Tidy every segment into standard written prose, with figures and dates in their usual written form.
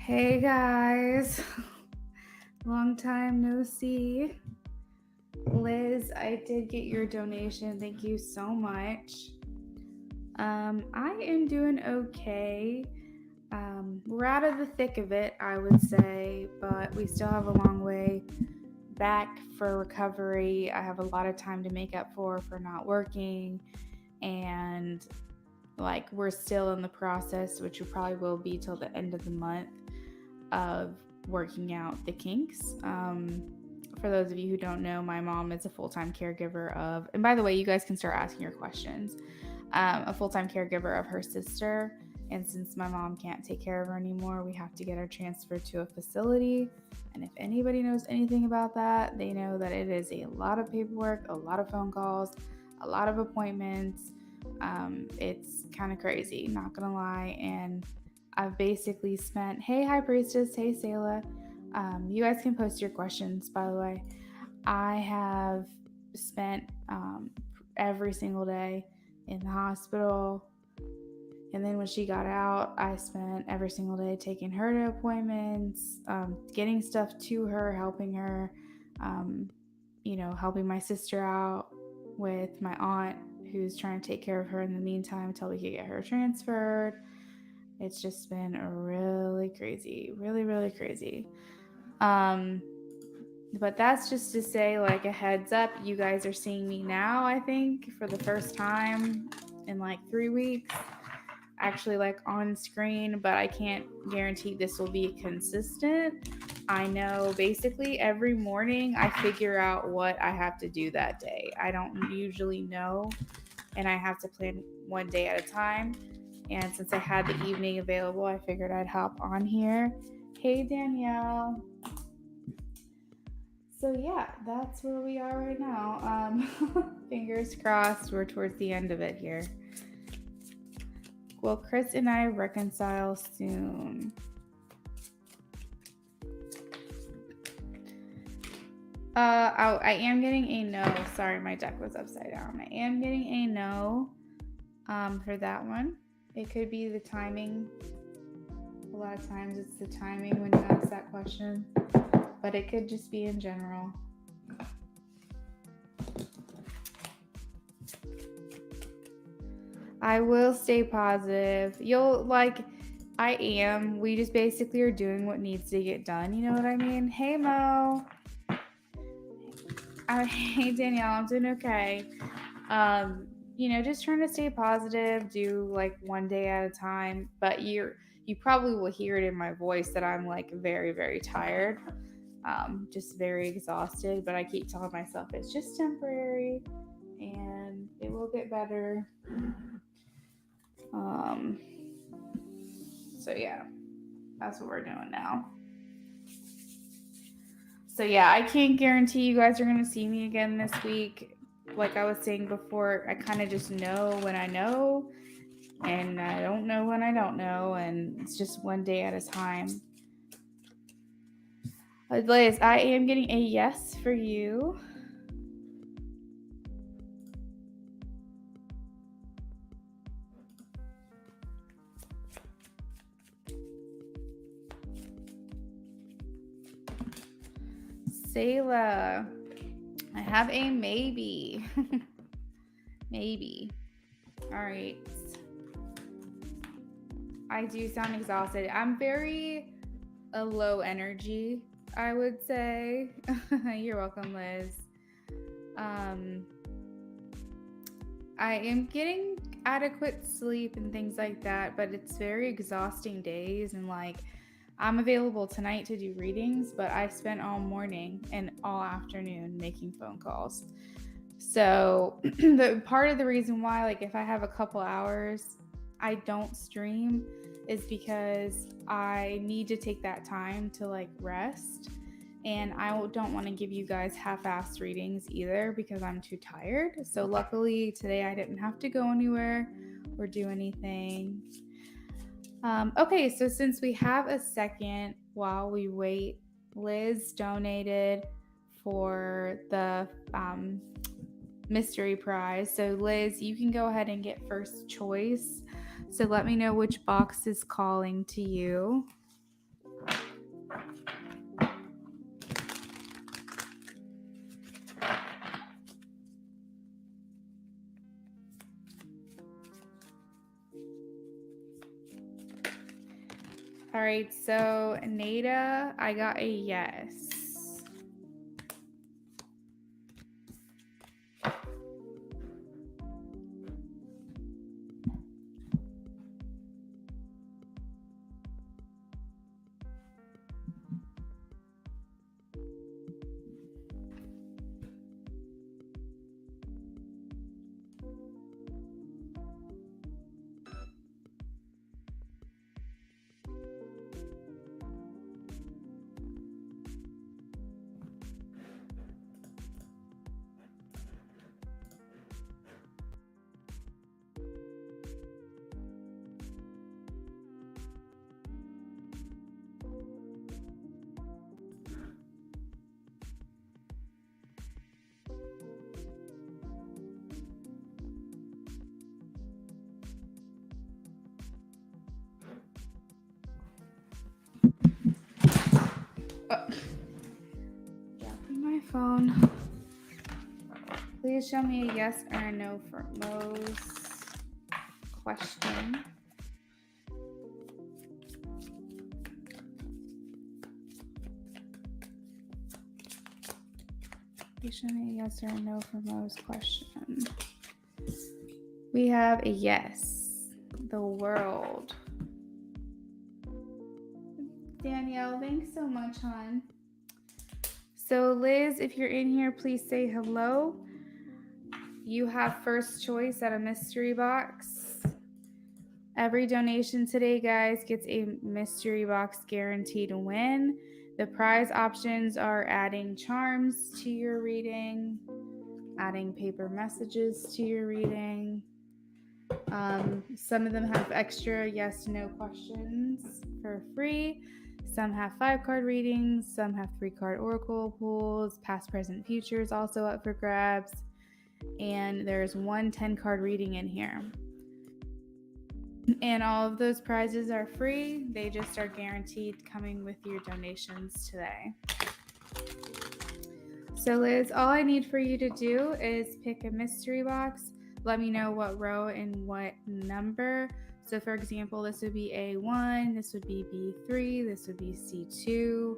Hey guys, long time no see. Liz, I did get your donation. Thank you so much. I am doing okay. We're out of the thick of it, I would say, but we still have a long way back for recovery. I have a lot of time to make up for not working, and like we're still in the process, which we probably will be till the end of the month, of working out the kinks. For those of you who don't know, my mom is a full-time caregiver of, and by the way, you guys can start asking your questions, a full-time caregiver of her sister. And since my mom can't take care of her anymore, we have to get her transferred to a facility. And if anybody knows anything about that, they know that it is a lot of paperwork, a lot of phone calls, a lot of appointments. It's kind of crazy, not gonna lie. And I've basically spent, hey, High Priestess, hey, Sayla. You guys can post your questions, by the way. I have spent every single day in the hospital. And then when she got out, I spent every single day taking her to appointments, getting stuff to her, helping her, helping my sister out with my aunt who's trying to take care of her in the meantime until we could get her transferred. It's just been really crazy, really, really crazy. But that's just to say, like, a heads up, you guys are seeing me now, I think, for the first time in like 3 weeks, actually, like on screen, but I can't guarantee this will be consistent. I know basically every morning I figure out what I have to do that day. I don't usually know, and I have to plan one day at a time. And since I had the evening available, I figured I'd hop on here. Hey, Danielle. So, yeah, that's where we are right now. Fingers crossed, we're towards the end of it here. Will Chris and I reconcile soon? I am getting a no. Sorry, my deck was upside down. I am getting a no for that one. It could be the timing. A lot of times it's the timing when you ask that question, but it could just be in general. I will stay positive. I am. We just basically are doing what needs to get done. You know what I mean? Hey, Mo. Hey, Danielle. I'm doing okay. Just trying to stay positive, do like one day at a time. But you probably will hear it in my voice that I'm like very, very tired, just very exhausted. But I keep telling myself it's just temporary, and it will get better. Um, so yeah, that's what we're doing now. So yeah, I can't guarantee you guys are gonna see me again this week. Like I was saying before, I kind of just know when I know, and I don't know when I don't know, and it's just one day at a time. Liz, I am getting a yes for you. Sayla, I have a maybe. Maybe. All right. I do sound exhausted. I'm very low energy, I would say. You're welcome, Liz. I am getting adequate sleep and things like that, but it's very exhausting days, and like I'm available tonight to do readings, but I spent all morning and all afternoon making phone calls. So the part of the reason why, like, if I have a couple hours I don't stream is because I need to take that time to like rest. And I don't want to give you guys half-assed readings either because I'm too tired. So luckily today I didn't have to go anywhere or do anything. Okay, so since we have a second while we wait, Liz donated for the mystery prize. So Liz, you can go ahead and get first choice. So let me know which box is calling to you. All right, so Nada, I got a yes. Dropping my phone. Please show me a yes or a no for Mo's question. Please show me a yes or a no for Mo's question. We have a yes. The world. Danielle, thanks so much, hon. So Liz, if you're in here, please say hello. You have first choice at a mystery box. Every donation today, guys, gets a mystery box guaranteed to win. The prize options are adding charms to your reading, adding paper messages to your reading. Some of them have extra yes no questions for free. Some have 5-card readings. Some have 3-card oracle pulls. Past, present, future is also up for grabs. And there's one 10-card reading in here. And all of those prizes are free. They just are guaranteed coming with your donations today. So Liz, all I need for you to do is pick a mystery box. Let me know what row and what number. So for example, this would be A1, this would be B3, this would be C2,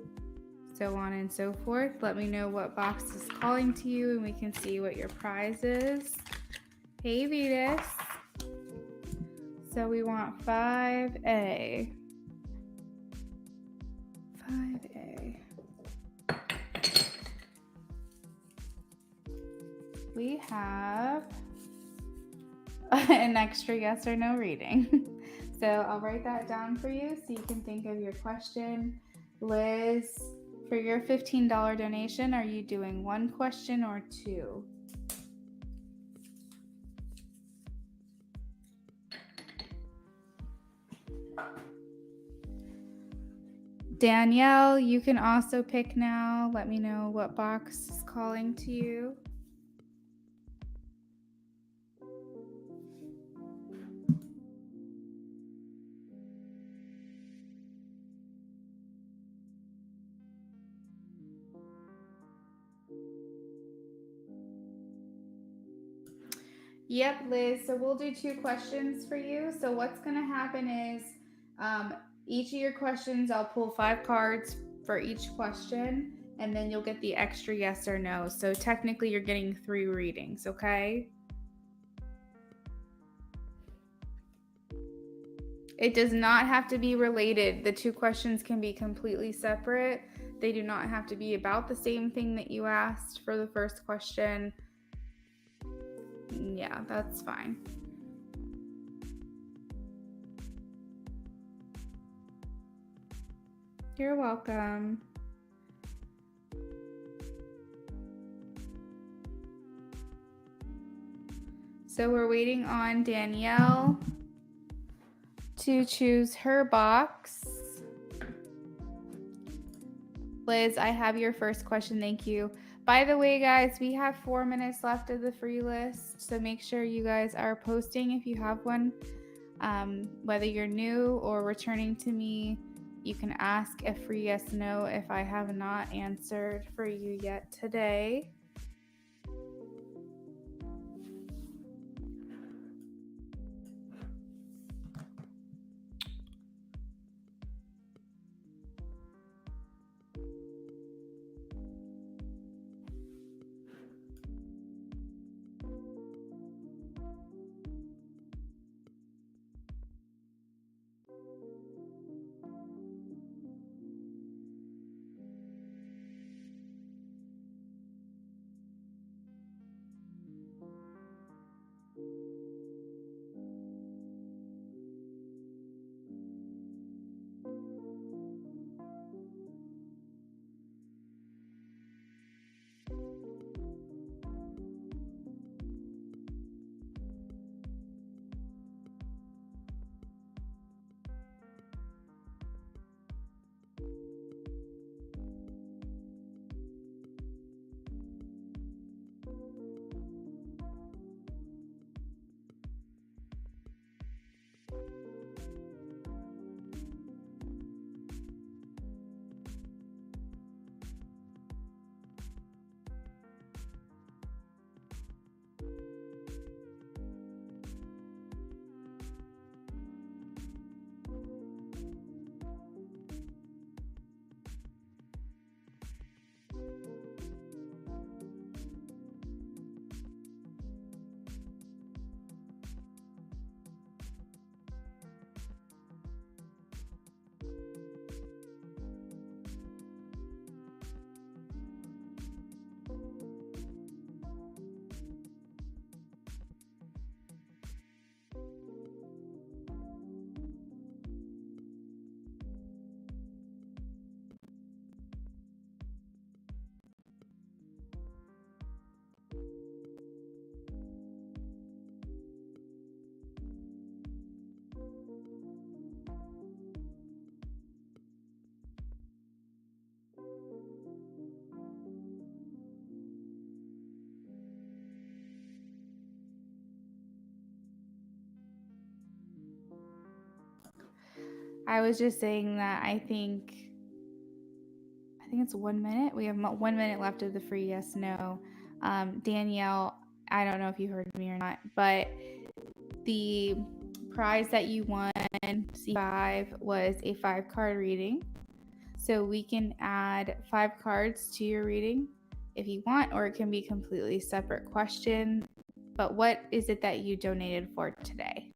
so on and so forth. Let me know what box is calling to you and we can see what your prize is. Hey Vetus. So we want 5A. 5A. We have an extra yes or no reading. So I'll write that down for you so you can think of your question. Liz, for your $15 donation, are you doing one question or two? Danielle, you can also pick now. Let me know what box is calling to you. Yep, Liz. So we'll do 2 questions for you. So what's going to happen is each of your questions, I'll pull 5 cards for each question, and then you'll get the extra yes or no. So technically you're getting 3 readings, okay? It does not have to be related. The 2 questions can be completely separate. They do not have to be about the same thing that you asked for the first question. Yeah, that's fine. You're welcome. So we're waiting on Danielle to choose her box. Liz, I have your first question. Thank you. By the way, guys, we have 4 minutes left of the free list, so make sure you guys are posting if you have one. Whether you're new or returning to me, you can ask a free yes no if I have not answered for you yet today. I was just saying that I think it's 1 minute. We have 1 minute left of the free yes no. Danielle, I don't know if you heard me or not, but the prize that you won, C5, was a 5-card reading. So we can add 5 cards to your reading if you want, or it can be completely separate question. But what is it that you donated for today?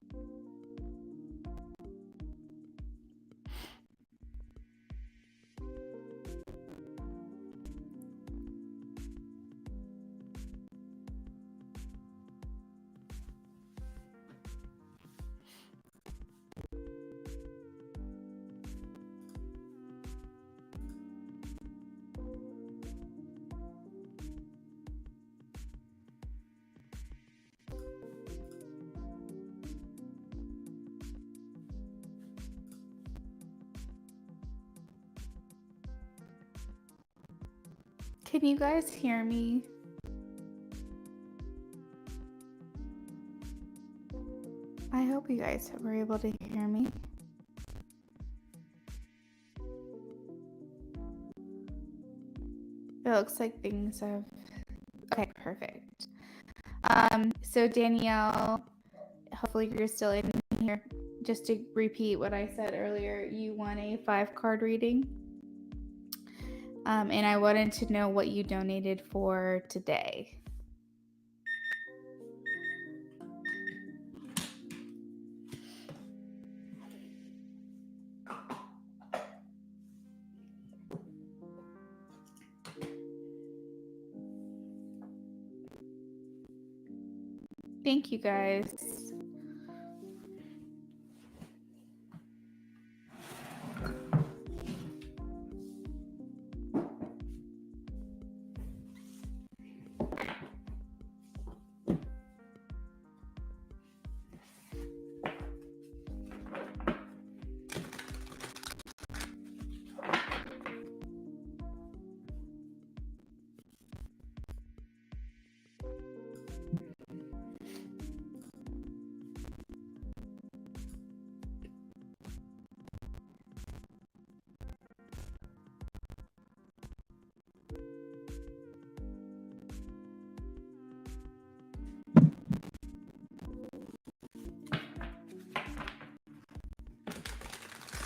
Can you guys hear me? I hope you guys were able to hear me. It looks like things have... Okay, perfect. So Danielle, hopefully you're still in here. Just to repeat what I said earlier, you won a 5-card reading. And I wanted to know what you donated for today. Thank you guys.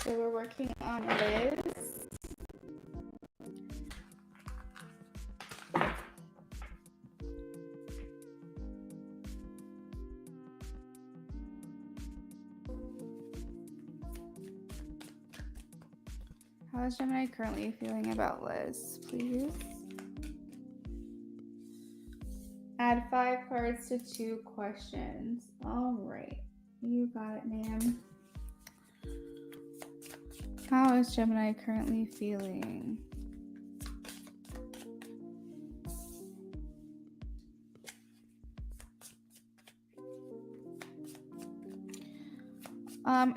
So we're working on Liz. How is Gemini currently feeling about Liz, please? Add 5 cards to 2 questions. All right. You got it, ma'am. How is Gemini currently feeling?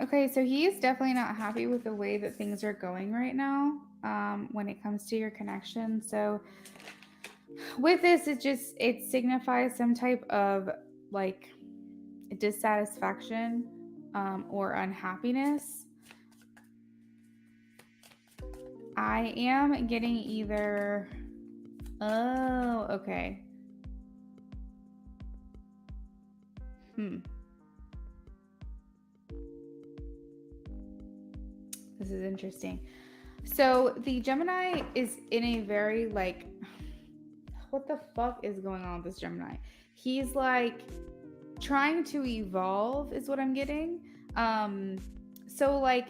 Okay, so he is definitely not happy with the way that things are going right now when it comes to your connection. So with this, it signifies some type of like dissatisfaction or unhappiness. I am getting either... Oh, okay. This is interesting. So the Gemini is in a very like, what the fuck is going on with this Gemini? He's like trying to evolve is what I'm getting. So like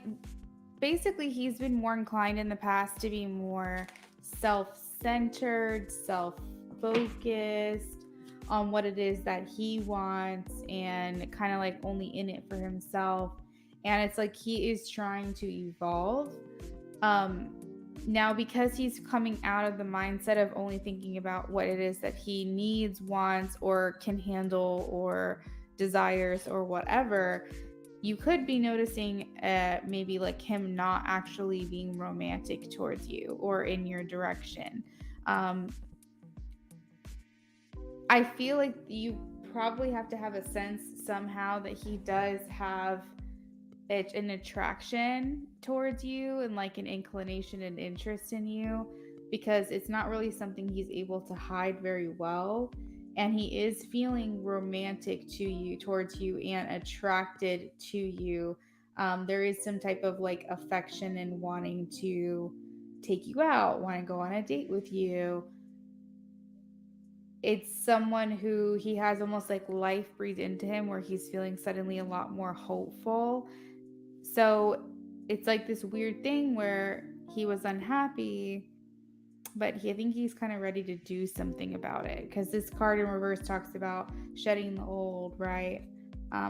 basically he's been more inclined in the past to be more self-centered, self-focused on what it is that he wants and kind of like only in it for himself. And it's like he is trying to evolve. Now, because he's coming out of the mindset of only thinking about what it is that he needs, wants, or can handle, or desires, or whatever, you could be noticing maybe like him not actually being romantic towards you or in your direction. I feel like you probably have to have a sense somehow that he does have an attraction towards you and like an inclination and interest in you, because it's not really something he's able to hide very well. And he is feeling romantic to you, towards you, and attracted to you. There is some type of like affection and wanting to take you out, want to go on a date with you. It's someone who he has almost like life breathed into him, where he's feeling suddenly a lot more hopeful. So it's like this weird thing where he was unhappy, but I think he's kind of ready to do something about it, because this card in reverse talks about shedding the old, right?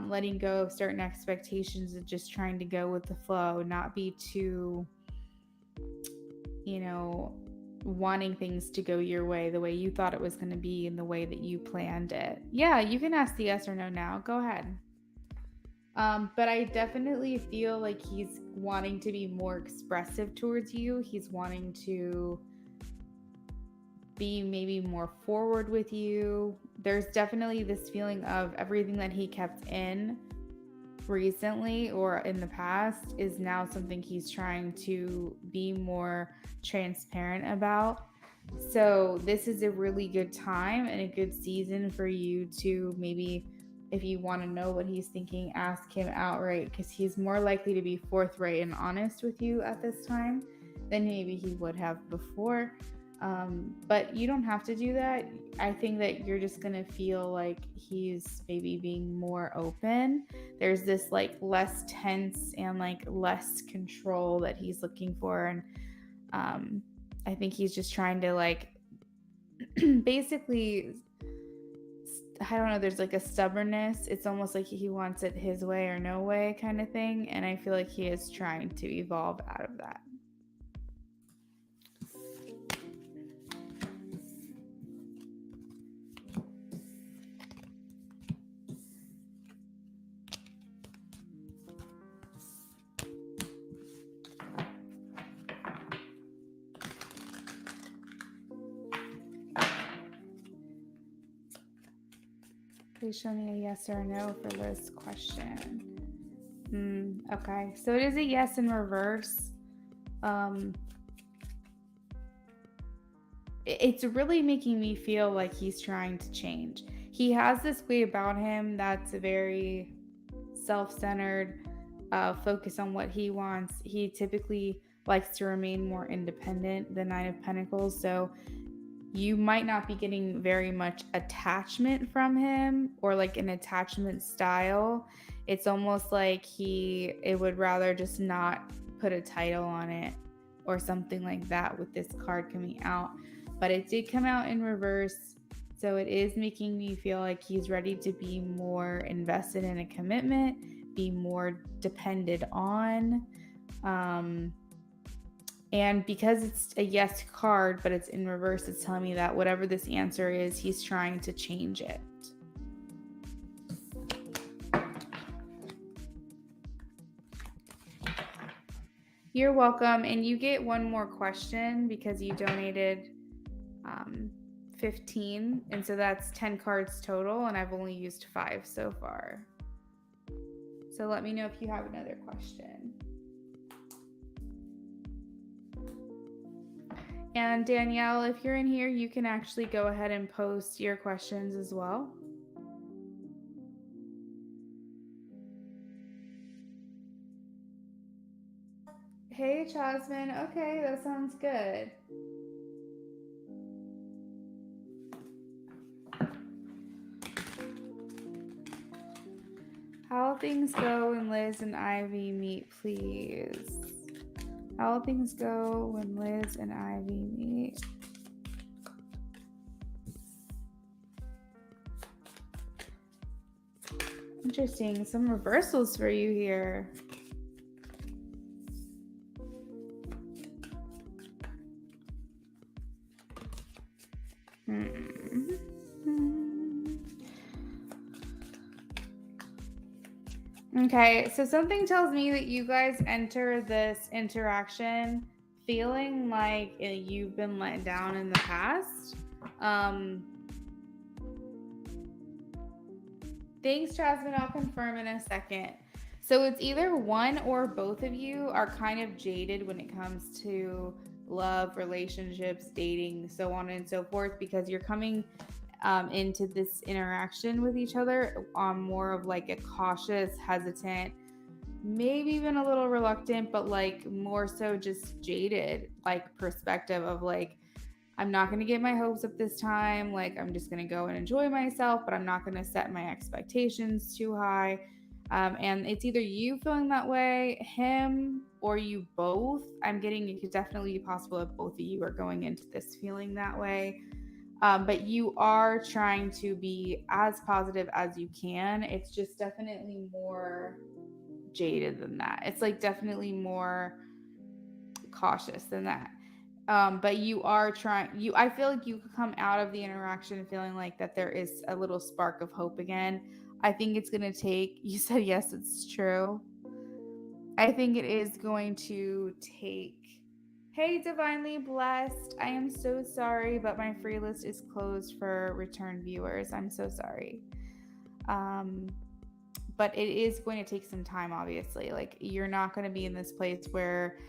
Letting go of certain expectations and just trying to go with the flow, not be too, wanting things to go your way, the way you thought it was going to be and the way that you planned it. Yeah, you can ask the yes or no now. Go ahead. But I definitely feel like he's wanting to be more expressive towards you. He's wanting to be maybe more forward with you. There's definitely this feeling of everything that he kept in recently or in the past is now something he's trying to be more transparent about. So this is a really good time and a good season for you to maybe, if you want to know what he's thinking, ask him outright, because he's more likely to be forthright and honest with you at this time than maybe he would have before. But you don't have to do that. I think that you're just going to feel like he's maybe being more open. There's this like less tense and like less control that he's looking for. And I think he's just trying to like basically, I don't know, there's like a stubbornness. It's almost like he wants it his way or no way kind of thing. And I feel like he is trying to evolve out of that. Please show me a yes or a no for this question. Okay, so it is a yes in reverse. It's really making me feel like he's trying to change. He has this way about him that's very self-centered, focused on what he wants. He typically likes to remain more independent, the Nine of Pentacles. So you might not be getting very much attachment from him or like an attachment style. It's almost like it would rather just not put a title on it or something like that with this card coming out. But it did come out in reverse. So it is making me feel like he's ready to be more invested in a commitment, be more depended on. And because it's a yes card, but it's in reverse, it's telling me that whatever this answer is, he's trying to change it. You're welcome. And you get one more question because you donated 15. And so that's 10 cards total. And I've only used 5 so far. So let me know if you have another question. And Danielle, if you're in here, you can actually go ahead and post your questions as well. Hey, Jasmine. Okay, that sounds good. How things go when Liz and Ivy meet, please? How things go when Liz and Ivy meet? Interesting. Some reversals for you here. Okay, so something tells me that you guys enter this interaction feeling like you've been let down in the past. Thanks, Jasmine. I'll confirm in a second. So it's either one or both of you are kind of jaded when it comes to love, relationships, dating, so on and so forth, because you're coming into this interaction with each other on more of like a cautious, hesitant, maybe even a little reluctant, but like more so just jaded, like perspective of like, I'm not going to get my hopes up this time. Like, I'm just going to go and enjoy myself, but I'm not going to set my expectations too high. And it's either you feeling that way, him, or you both. I'm getting it could definitely be possible that both of you are going into this feeling that way. But you are trying to be as positive as you can. It's just definitely more jaded than that. It's like definitely more cautious than that. But you are trying, I feel like you could come out of the interaction feeling like that there is a little spark of hope again. I think it's going to take, you said yes, it's true. I think it is going to take, hey, divinely blessed. I am so sorry, but my free list is closed for return viewers. I'm so sorry. But it is going to take some time, obviously. Like, you're not going to be in this place where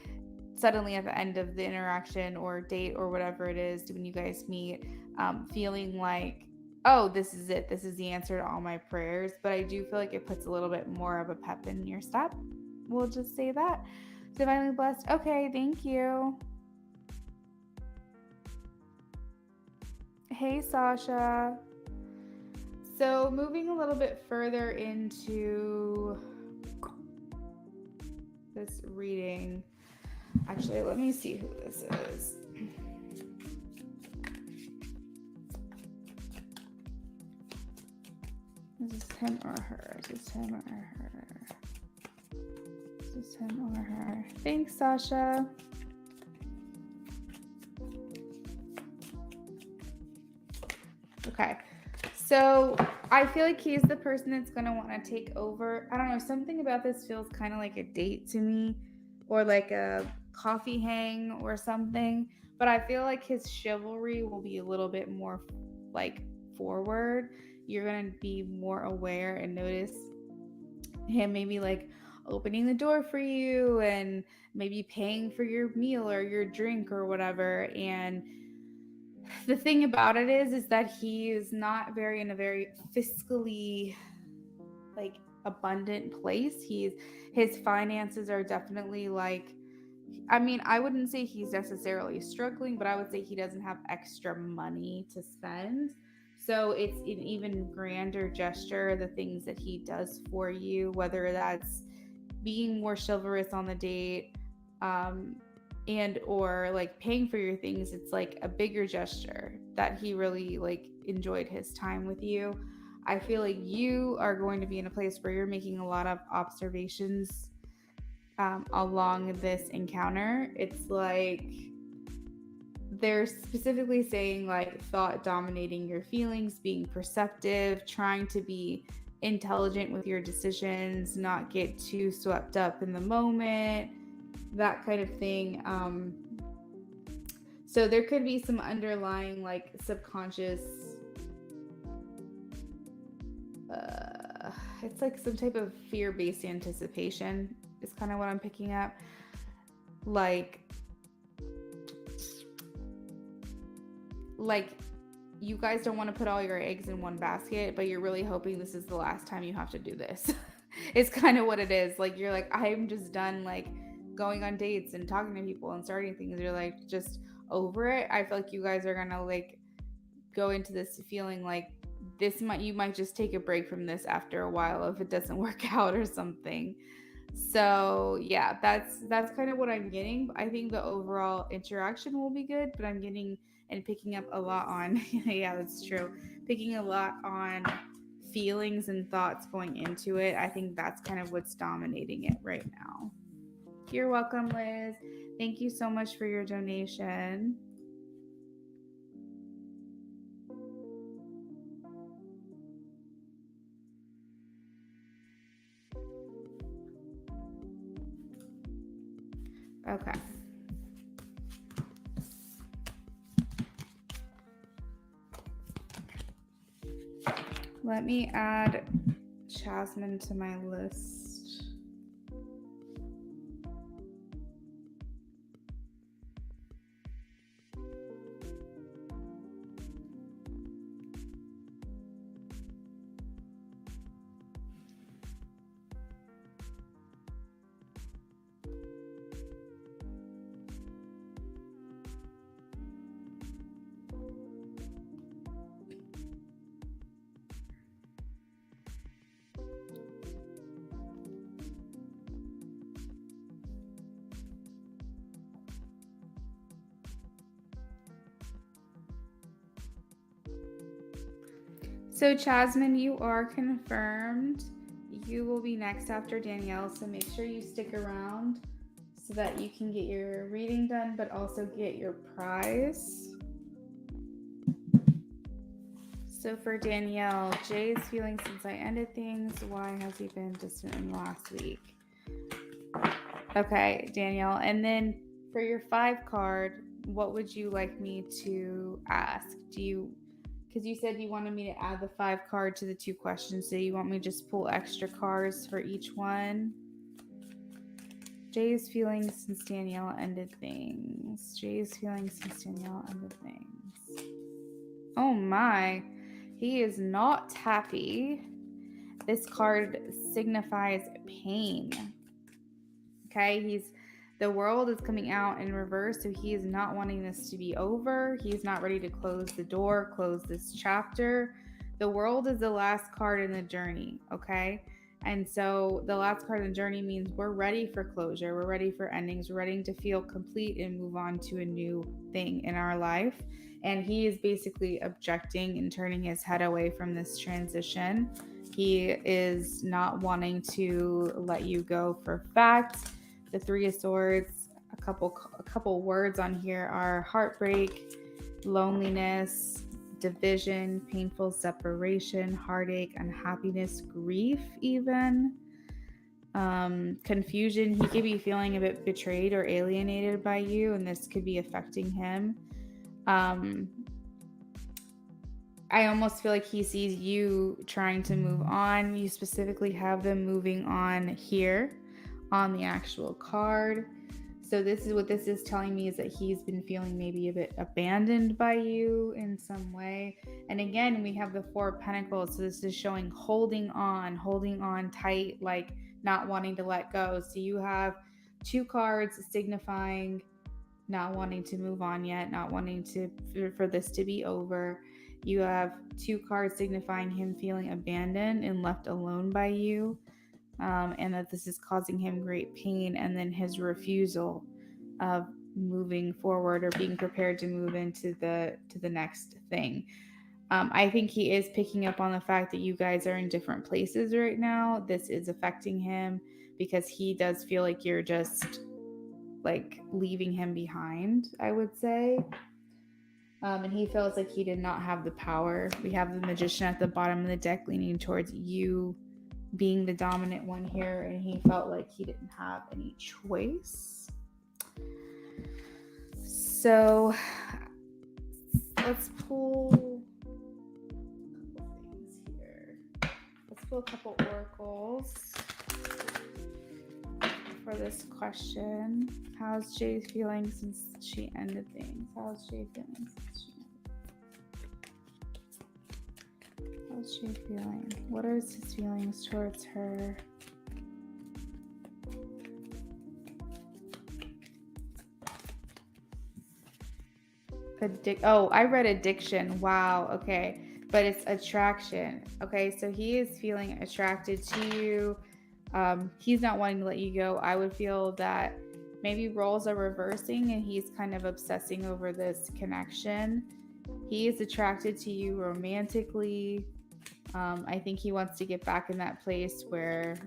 suddenly at the end of the interaction or date or whatever it is when you guys meet, feeling like, oh, this is it, this is the answer to all my prayers. But I do feel like it puts a little bit more of a pep in your step. We'll just say that. Divinely blessed. Okay, thank you. Hey, Sasha. So moving a little bit further into this reading. Actually, let me see who this is. Is this him or her? Is this him or her? Is this him or her? Thanks, Sasha. Okay. So I feel like he's the person that's going to want to take over. I don't know. Something about this feels kind of like a date to me, or like a coffee hang or something. But I feel like his chivalry will be a little bit more like forward. You're going to be more aware and notice him maybe like opening the door for you and maybe paying for your meal or your drink or whatever. And the thing about it is that he is not very in a very fiscally like abundant place. His finances are definitely like, I mean, I wouldn't say he's necessarily struggling, but I would say he doesn't have extra money to spend. So it's an even grander gesture, the things that he does for you, whether that's being more chivalrous on the date, and or like paying for your things. It's like a bigger gesture that he really like enjoyed his time with you. I feel like you are going to be in a place where you're making a lot of observations along this encounter. It's like they're specifically saying like thought dominating your feelings, being perceptive, trying to be intelligent with your decisions, not get too swept up in the moment, that kind of thing. So there could be some underlying like subconscious, it's like some type of fear-based anticipation is kind of what I'm picking up. Like you guys don't want to put all your eggs in one basket, but you're really hoping this is the last time you have to do this. It's kind of what it is. Like, you're like, I'm just done like going on dates and talking to people and starting things. You're like just over it. I feel like you guys are gonna like go into this feeling like you might just take a break from this after a while if it doesn't work out or something. So yeah, that's kind of what I'm getting. I think the overall interaction will be good, but I'm getting and picking up a lot on yeah, that's true, picking a lot on feelings and thoughts going into it. I think that's kind of what's dominating it right now. You're welcome, Liz. Thank you so much for your donation. Okay. Let me add Jasmine to my list. So, Jasmine, you are confirmed. You will be next after Danielle, so make sure you stick around so that you can get your reading done, but also get your prize. So for Danielle, Jay's feeling since I ended things. Why has he been distant in the last week? Okay, Danielle. And then for your 5 card, what would you like me to ask? Because you said you wanted me to add the 5 card to the 2 questions. So you want me to just pull extra cards for each one? Jay's feelings since Danielle ended things. Jay's feelings since Danielle ended things. Oh my. He is not happy. This card signifies pain. Okay, the world is coming out in reverse, so he is not wanting this to be over. He's not ready to close the door, close this chapter. The world is the last card in the journey, okay? And so the last card in the journey means we're ready for closure. We're ready for endings. We're ready to feel complete and move on to a new thing in our life. And he is basically objecting and turning his head away from this transition. He is not wanting to let you go for fact. The 3 of Swords, a couple words on here are heartbreak, loneliness, division, painful separation, heartache, unhappiness, grief even. Confusion. He could be feeling a bit betrayed or alienated by you, and this could be affecting him. I almost feel like he sees you trying to move on. You specifically have them moving on here on the actual card. So this is what this is telling me, is that he's been feeling maybe a bit abandoned by you in some way. And again, we have the 4 of Pentacles. So this is showing holding on tight, like not wanting to let go. So you have 2 cards signifying not wanting to move on yet, not wanting for this to be over. You have 2 cards signifying him feeling abandoned and left alone by you, and that this is causing him great pain, and then his refusal of moving forward or being prepared to move into the next thing. I think he is picking up on the fact that you guys are in different places right now. This is affecting him because he does feel like you're just like leaving him behind, I would say. And he feels like he did not have the power. We have the Magician at the bottom of the deck leaning towards you being the dominant one here, and he felt like he didn't have any choice. So let's pull a couple things here. Let's pull a couple oracles for this question. How's Jay feeling since she ended things? How's Jay feeling since she ended? How's Jay feeling? What are his feelings towards her? I read addiction. Wow. Okay. But it's attraction. Okay. So he is feeling attracted to you. He's not wanting to let you go. I would feel that maybe roles are reversing and he's kind of obsessing over this connection. He is attracted to you romantically. I think he wants to get back in that place where,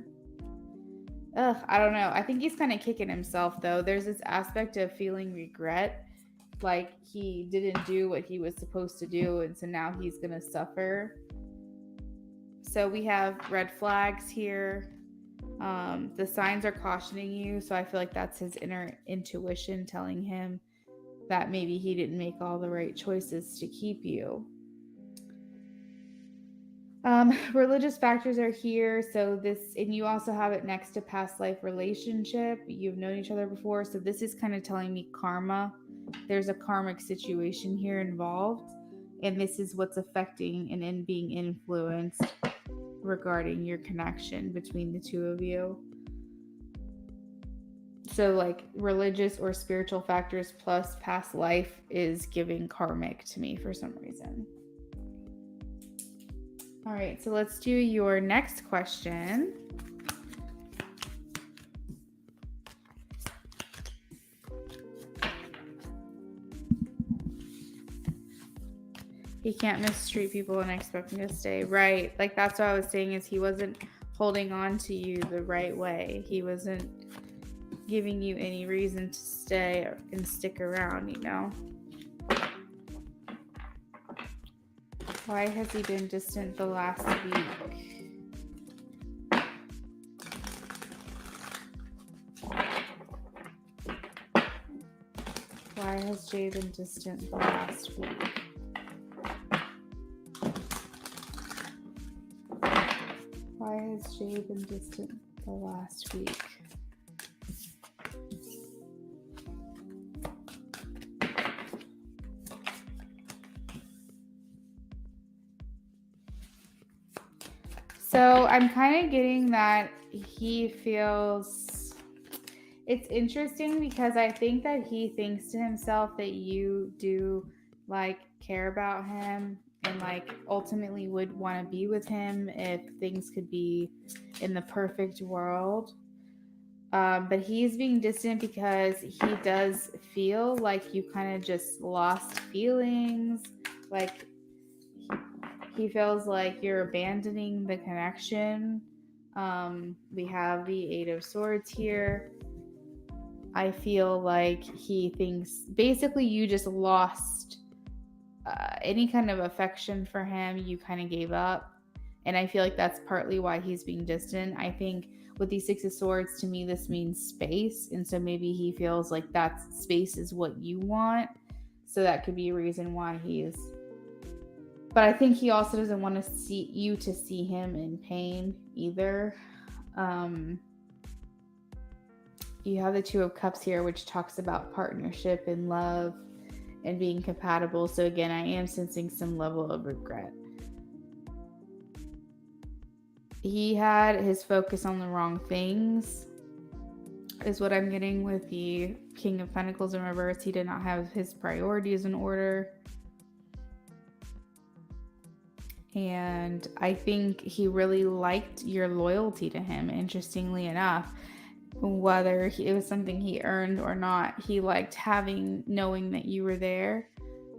I don't know. I think he's kind of kicking himself though. There's this aspect of feeling regret, like he didn't do what he was supposed to do, and so now he's gonna suffer. So we have red flags here. The signs are cautioning you, so I feel like that's his inner intuition telling him that maybe he didn't make all the right choices to keep you. Religious factors are here, so this, and you also have it next to past life relationship. You've known each other before, so this is kind of telling me karma. There's a karmic situation here involved, and this is what's affecting and in being influenced regarding your connection between the 2 of you. So like religious or spiritual factors plus past life is giving karmic to me for some reason. All right, so let's do your next question. He can't mistreat people and expect me to stay. Right. Like, that's what I was saying, is he wasn't holding on to you the right way. He wasn't giving you any reason to stay and stick around, you know? Why has he been distant the last week? Why has Jay been distant the last week? Why has Jay been distant the last week? So I'm kind of getting that he feels, it's interesting because I think that he thinks to himself that you do like care about him and like ultimately would want to be with him if things could be in the perfect world. But he's being distant because he does feel like you kind of just lost feelings, like he feels like you're abandoning the connection. We have the Eight of Swords here. I feel like he thinks basically you just lost any kind of affection for him. You kind of gave up. And I feel like that's partly why he's being distant. I think with the Six of Swords, to me, this means space. And so maybe he feels like that space is what you want. So that could be a reason why he's... But I think he also doesn't want to see him in pain either. You have the Two of Cups here, which talks about partnership and love and being compatible. So again, I am sensing some level of regret. He had his focus on the wrong things, is what I'm getting with the King of Pentacles in reverse. He did not have his priorities in order. And I think he really liked your loyalty to him, interestingly enough. Whether it was something he earned or not, he liked knowing that you were there.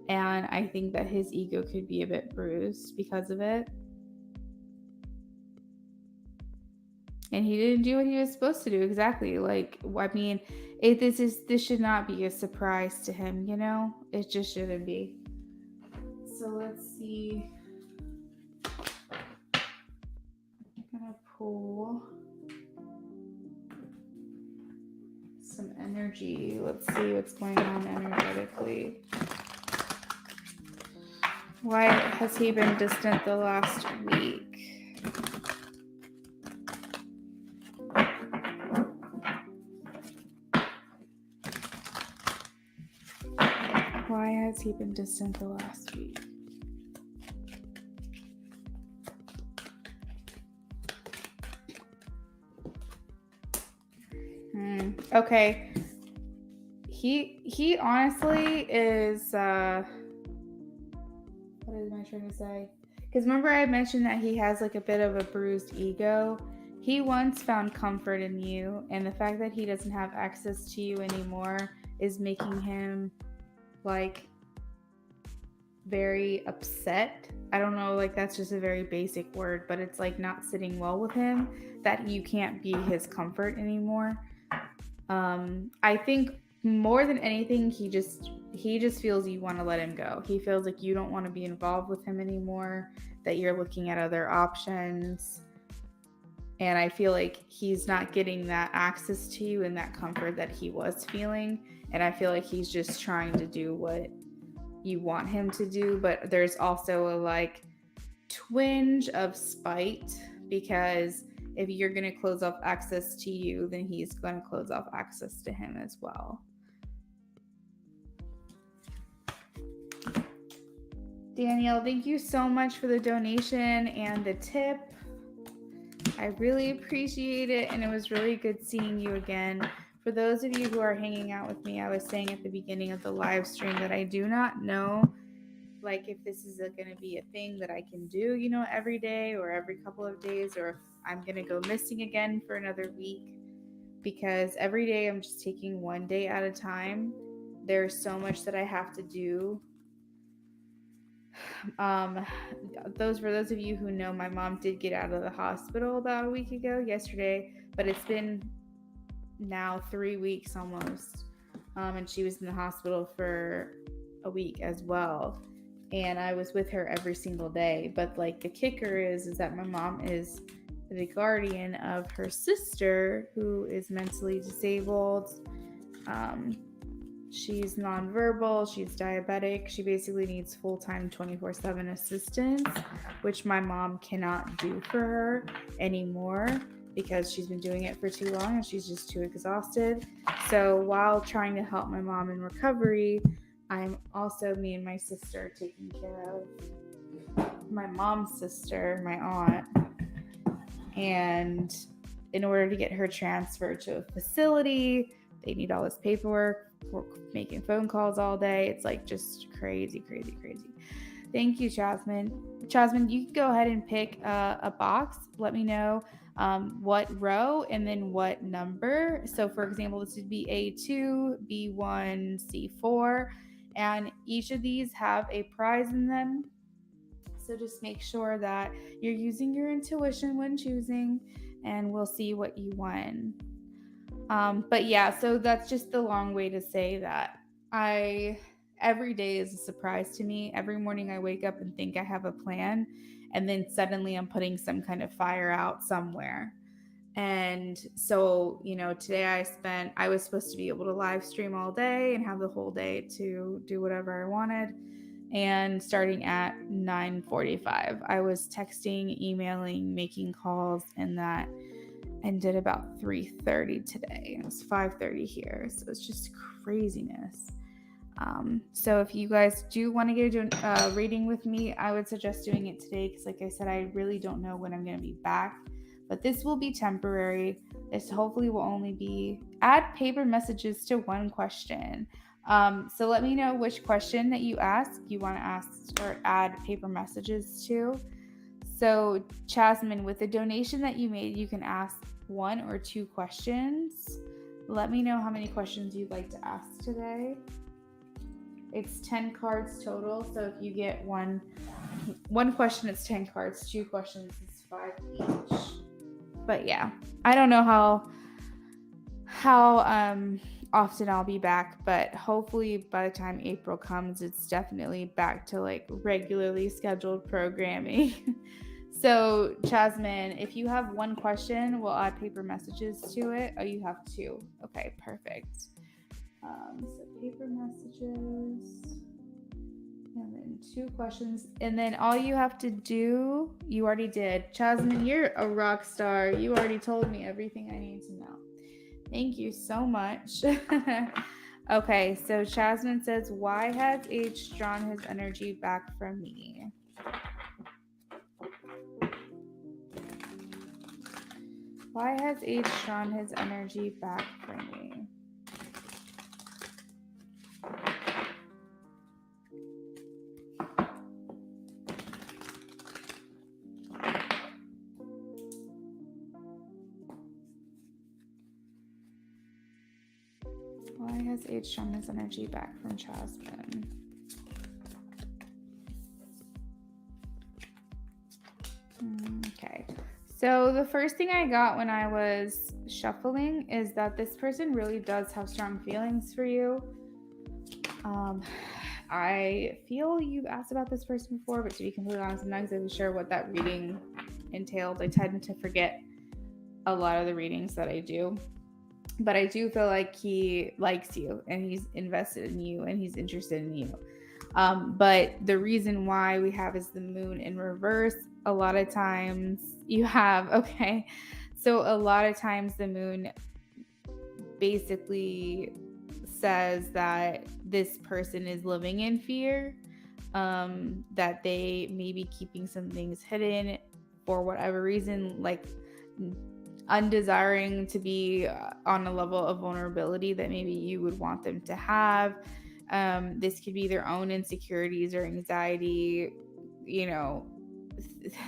And I think that his ego could be a bit bruised because of it. And he didn't do what he was supposed to do exactly. Like, I mean, this should not be a surprise to him, you know? It just shouldn't be. So let's see. I'm gonna pull some energy. Let's see what's going on energetically. Why has he been distant the last week? Why has he been distant the last week? Okay. He honestly is what am I trying to say? Because remember I mentioned that he has like a bit of a bruised ego. He once found comfort in you, and the fact that he doesn't have access to you anymore is making him like very upset. I don't know, like that's just a very basic word, but it's like not sitting well with him that you can't be his comfort anymore. I think more than anything, he just feels you want to let him go. He feels like you don't want to be involved with him anymore, that you're looking at other options. And I feel like he's not getting that access to you and that comfort that he was feeling. And I feel like he's just trying to do what you want him to do. But there's also a like twinge of spite, because if you're going to close off access to you, then he's going to close off access to him as well. Danielle, thank you so much for the donation and the tip. I really appreciate it, and it was really good seeing you again. For those of you who are hanging out with me, I was saying at the beginning of the live stream that I do not know like if this is going to be a thing that I can do, you know, every day or every couple of days, or if I'm going to go missing again for another week, because every day I'm just taking one day at a time. There's so much that I have to do For those of you who know, my mom did get out of the hospital about a week ago yesterday, but it's been now 3 weeks almost. And she was in the hospital for a week as well. And I was with her every single day. But like the kicker is that my mom is the guardian of her sister who is mentally disabled. She's nonverbal, she's diabetic. She basically needs full-time 24/7 assistance, which my mom cannot do for her anymore because she's been doing it for too long and she's just too exhausted. So while trying to help my mom in recovery, I'm also, me and my sister, taking care of my mom's sister, my aunt. And in order to get her transferred to a facility, they need all this paperwork. We're making phone calls all day. It's like just crazy. Thank you, Jasmine. Jasmine, you can go ahead and pick a box. Let me know what row and then what number. So for example, this would be A2, B1, C4, and each of these have a prize in them. So just make sure that you're using your intuition when choosing, and we'll see what you won. But yeah, so that's just the long way to say that every day is a surprise to me. Every morning I wake up and think I have a plan, and then suddenly I'm putting some kind of fire out somewhere. And so, today I was supposed to be able to live stream all day and have the whole day to do whatever I wanted. And starting at 9:45, I was texting, emailing, making calls, and that ended about 3:30 today. It was 5:30 here, so it's just craziness. So if you guys do want to get a reading with me, I would suggest doing it today because, like I said, I really don't know when I'm going to be back. But this will be temporary. This hopefully will only be add paper messages to one question. So let me know which question that you want to ask or add paper messages to. So Jasmine, with the donation that you made, you can ask 1 or 2 questions. Let me know how many questions you'd like to ask today. It's 10 cards total, so if you get one question, it's 10 cards. 2 questions, it's 5 each. But yeah, I don't know how often I'll be back, but hopefully by the time April comes, it's definitely back to like regularly scheduled programming. So Jasmine, if you have 1 question, we'll add paper messages to it. Oh, you have 2. Okay, perfect. So paper messages, and then 2 questions, and then all you have to do, you already did. Jasmine, you're a rock star. You already told me everything I need to know. Thank you so much. Okay, so Jasmine says, why has H drawn his energy back from me? Why has H drawn his energy back from me? Why has H drawn his energy back from Jasmine? Okay. So the first thing I got when I was shuffling is that this person really does have strong feelings for you. I feel you've asked about this person before, but to be completely honest, I'm not exactly sure what that reading entailed. I tend to forget a lot of the readings that I do. But I do feel like he likes you and he's invested in you and he's interested in you. But the reason why we have is the moon in reverse. A lot of times you have, okay, so a lot of times the moon basically says that this person is living in fear, that they may be keeping some things hidden for whatever reason, like undesiring to be on a level of vulnerability that maybe you would want them to have. This could be their own insecurities or anxiety,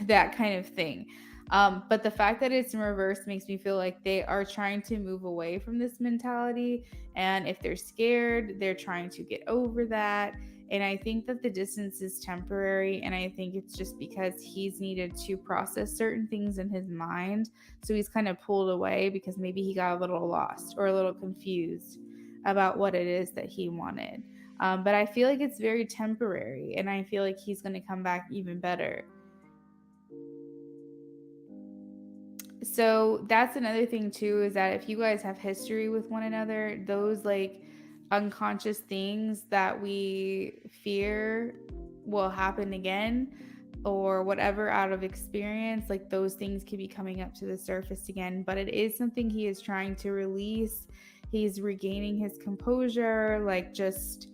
that kind of thing. But the fact that it's in reverse makes me feel like they are trying to move away from this mentality. And if they're scared, they're trying to get over that. And I think that the distance is temporary, and I think it's just because he's needed to process certain things in his mind. So he's kind of pulled away because maybe he got a little lost or a little confused about what it is that he wanted. But I feel like it's very temporary, and I feel like he's going to come back even better. So that's another thing too, is that if you guys have history with one another, those like unconscious things that we fear will happen again, or whatever, out of experience, like those things could be coming up to the surface again. But it is something he is trying to release. He's regaining his composure, like just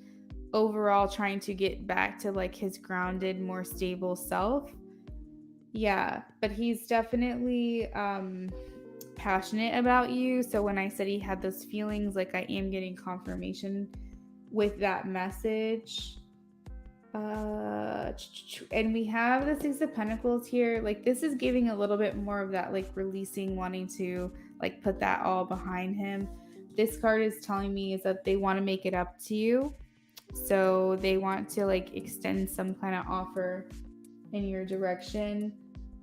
overall trying to get back to like his grounded, more stable self. Yeah, but he's definitely passionate about you. So when I said he had those feelings, like I am getting confirmation with that message. And we have the Six of Pentacles here. Like this is giving a little bit more of that like releasing, wanting to like put that all behind him. This card is telling me is that they want to make it up to you. So they want to like extend some kind of offer in your direction.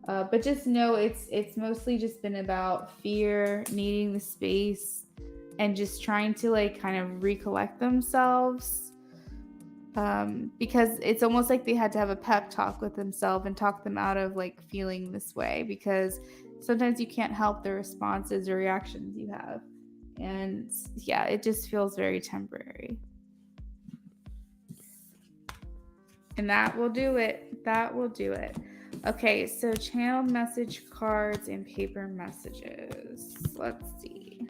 But just know it's mostly just been about fear, needing the space, and just trying to like kind of recollect themselves. Because it's almost like they had to have a pep talk with themselves and talk them out of like feeling this way, because sometimes you can't help the responses or reactions you have. And yeah, it just feels very temporary. And that will do it. That will do it. Okay, so channeled message cards and paper messages. Let's see.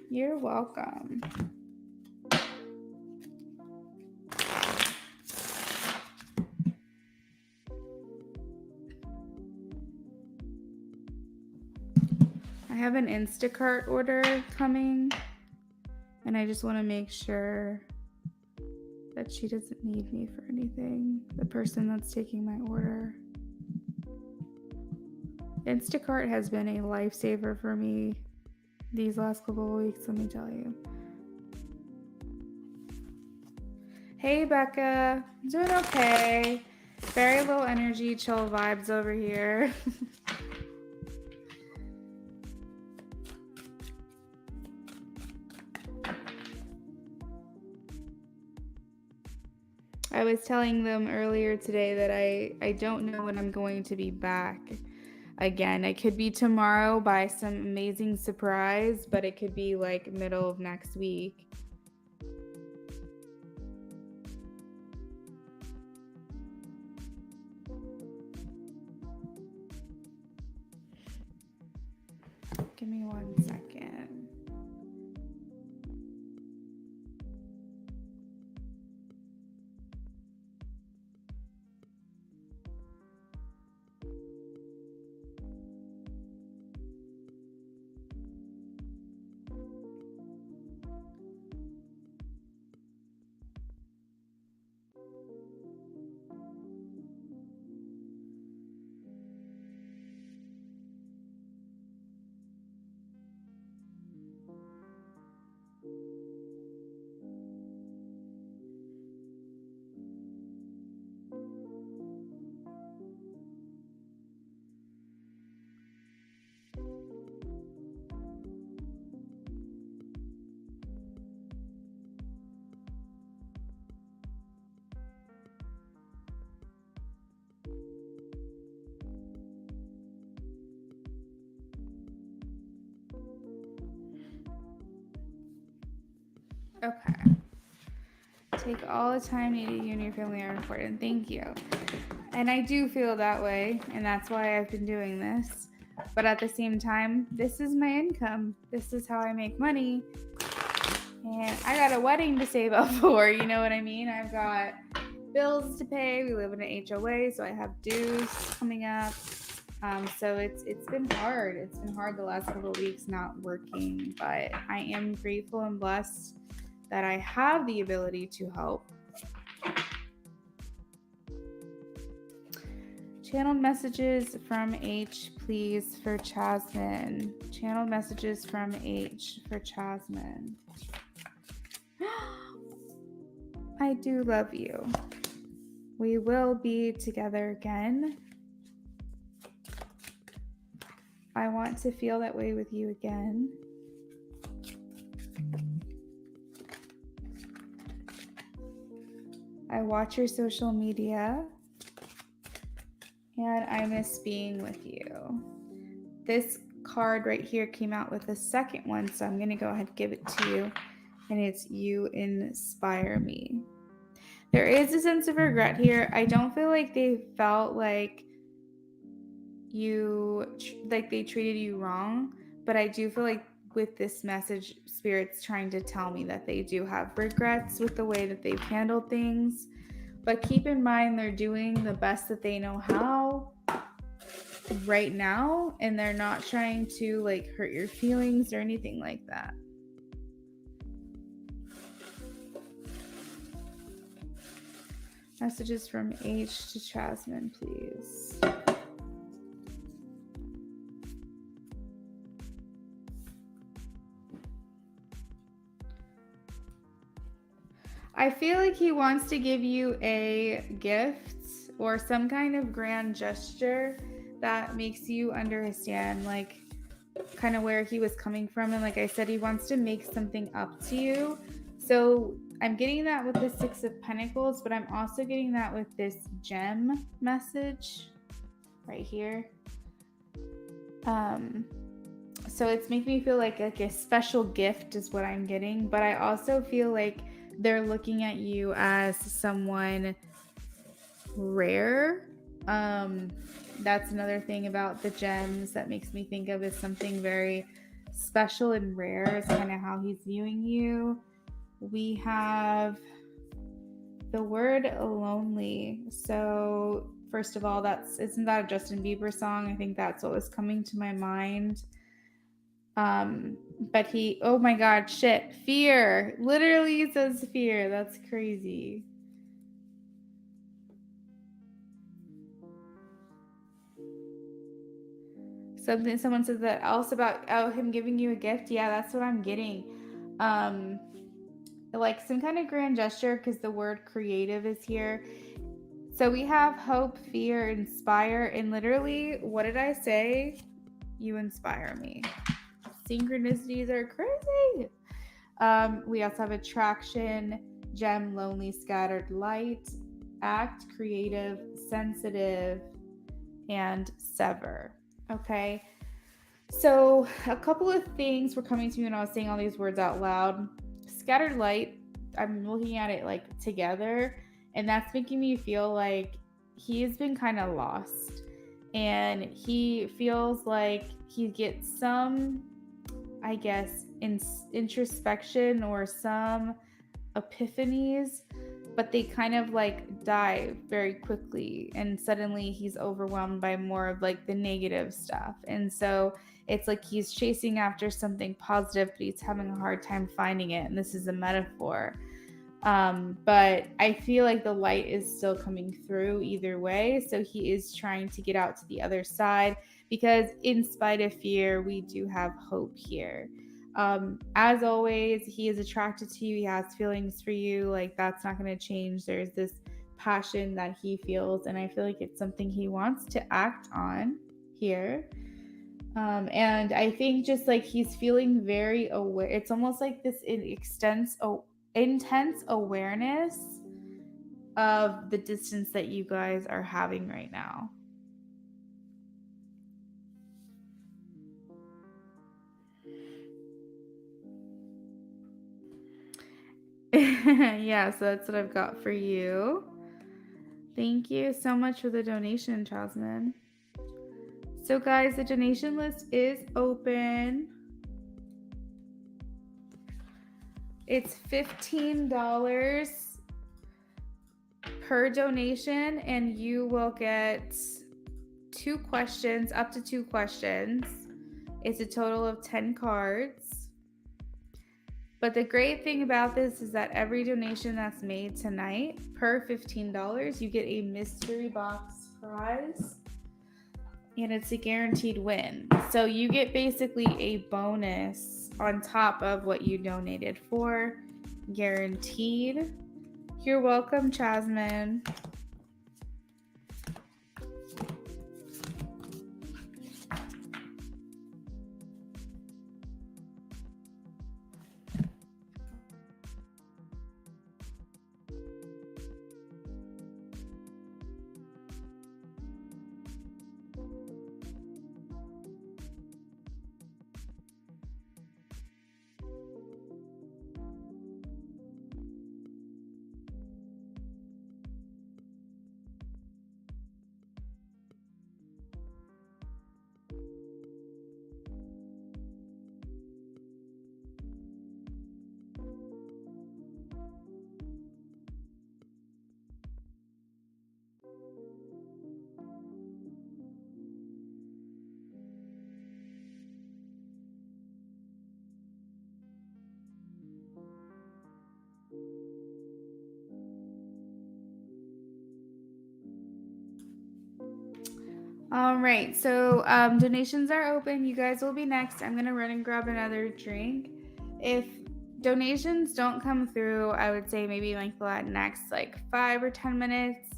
You're welcome. I have an Instacart order coming, and I just want to make sure that she doesn't need me for anything, the person that's taking my order. Instacart has been a lifesaver for me these last couple of weeks, let me tell you. Hey Becca, I'm doing okay. Very low energy, chill vibes over here. I was telling them earlier today that I don't know when I'm going to be back again. It could be tomorrow by some amazing surprise, but it could be like middle of next week. Give me 1 second. Okay. Take all the time needed. You and your family are important. Thank you. And I do feel that way, and that's why I've been doing this. But at the same time, this is my income. This is how I make money. And I got a wedding to save up for, you know what I mean? I've got bills to pay. We live in an HOA, so I have dues coming up. So it's been hard. It's been hard the last couple of weeks not working, but I am grateful and blessed that I have the ability to help. Channel messages from H, please, for Jasmine. Channel messages from H for Jasmine. I do love you. We will be together again. I want to feel that way with you again. I watch your social media. And I miss being with you. This card right here came out with the second one, so I'm going to go ahead and give it to you. And it's you inspire me. There is a sense of regret here. I don't feel like they felt like they treated you wrong, but I do feel like with this message, Spirit's trying to tell me that they do have regrets with the way that they've handled things. But keep in mind, they're doing the best that they know how right now, and they're not trying to like hurt your feelings or anything like that. Messages from H to Jasmine, please. I feel like he wants to give you a gift or some kind of grand gesture that makes you understand like kind of where he was coming from. And like I said, he wants to make something up to you. So I'm getting that with the Six of Pentacles, but I'm also getting that with this gem message right here. So it's making me feel like a special gift is what I'm getting, but I also feel like they're looking at you as someone rare. That's another thing about the gems that makes me think of is something very special and rare is kind of how he's viewing you. We have the word lonely. So first of all, isn't that a Justin Bieber song? I think that's what was coming to my mind. But oh my God, shit, fear. Literally says fear. That's crazy. Someone said that else about him giving you a gift. Yeah, that's what I'm getting. Like some kind of grand gesture, because the word creative is here. So we have hope, fear, inspire, and literally, what did I say? You inspire me. Synchronicities are crazy. We also have attraction, gem, lonely, scattered light, act, creative, sensitive, and sever. Okay. So a couple of things were coming to me when I was saying all these words out loud. Scattered light, I'm looking at it like together, and that's making me feel like he's been kind of lost, and he feels like he gets some, I guess, introspection or some epiphanies, but they kind of like die very quickly, and suddenly he's overwhelmed by more of like the negative stuff. And so it's like he's chasing after something positive, but he's having a hard time finding it. And this is a metaphor. But I feel like the light is still coming through either way. So he is trying to get out to the other side, because in spite of fear, we do have hope here. As always, he is attracted to you. He has feelings for you. Like that's not going to change. There's this passion that he feels, and I feel like it's something he wants to act on here. And I think just like he's feeling very aware. It's almost like this intense awareness of the distance that you guys are having right now. Yeah, so that's what I've got for you. Thank you so much for the donation, Jasmine. So guys, the donation list is open. It's $15 per donation, and you will get 2 questions, up to 2 questions. It's a total of 10 cards. But the great thing about this is that every donation that's made tonight, per $15, you get a mystery box prize, and it's a guaranteed win. So you get basically a bonus on top of what you donated for, guaranteed. You're welcome, Jasmine. All right, so donations are open. You guys will be next. I'm gonna run and grab another drink. If donations don't come through, I would say maybe like the next like 5 or 10 minutes,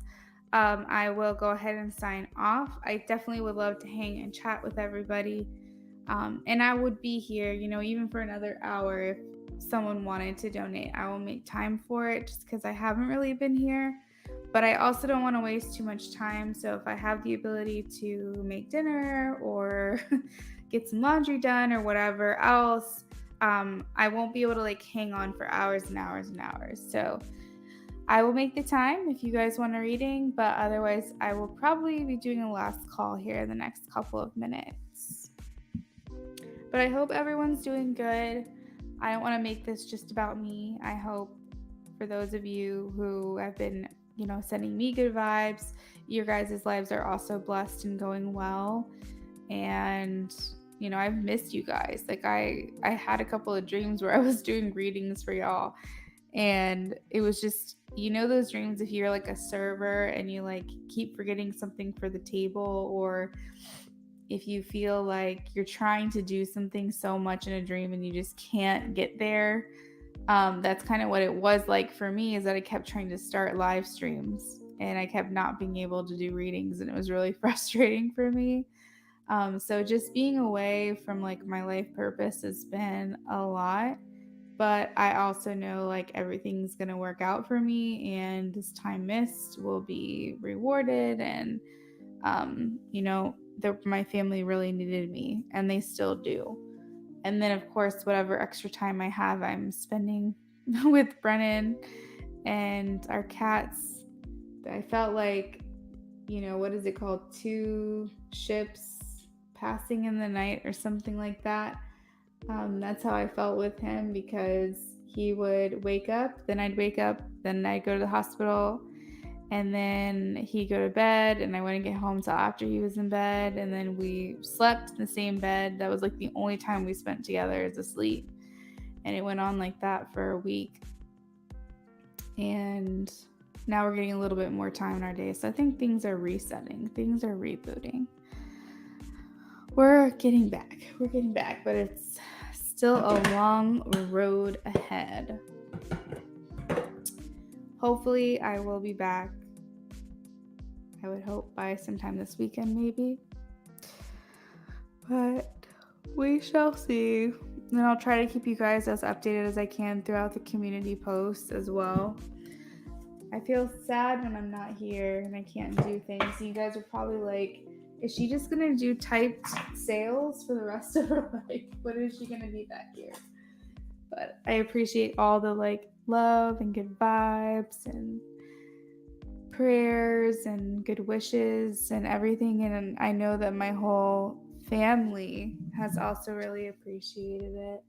I will go ahead and sign off. I definitely would love to hang and chat with everybody, and I would be here, even for another hour if someone wanted to donate. I will make time for it just because I haven't really been here. But I also don't want to waste too much time. So if I have the ability to make dinner or get some laundry done or whatever else, I won't be able to like hang on for hours and hours and hours. So I will make the time if you guys want a reading, but otherwise I will probably be doing a last call here in the next couple of minutes. But I hope everyone's doing good. I don't want to make this just about me. I hope for those of you who have been sending me good vibes, your guys' lives are also blessed and going well. And I've missed you guys. Like I had a couple of dreams where I was doing readings for y'all, and it was just those dreams if you're like a server and you like keep forgetting something for the table, or if you feel like you're trying to do something so much in a dream and you just can't get there. That's kind of what it was like for me, is that I kept trying to start live streams and I kept not being able to do readings, and it was really frustrating for me. So just being away from like my life purpose has been a lot, but I also know like everything's going to work out for me, and this time missed will be rewarded. And, my family really needed me, and they still do. And then, of course, whatever extra time I have, I'm spending with Brennan and our cats. I felt like, what is it called? 2 ships passing in the night or something like that. That's how I felt with him, because he would wake up, then I'd wake up, then I'd go to the hospital, and then he'd go to bed, and I wouldn't get home till after he was in bed, and then we slept in the same bed. That was like the only time we spent together as asleep, and it went on like that for a week. And now we're getting a little bit more time in our day, so I think things are resetting, things are rebooting. We're getting back, but it's still a long road ahead. Hopefully I will be back, I would hope by sometime this weekend maybe, but we shall see. And I'll try to keep you guys as updated as I can throughout the community posts as well. I feel sad when I'm not here and I can't do things. You guys are probably like, is she just gonna do typed sales for the rest of her life? What is she gonna be back here? But I appreciate all the like love and good vibes and prayers and good wishes and everything. And I know that my whole family has also really appreciated it.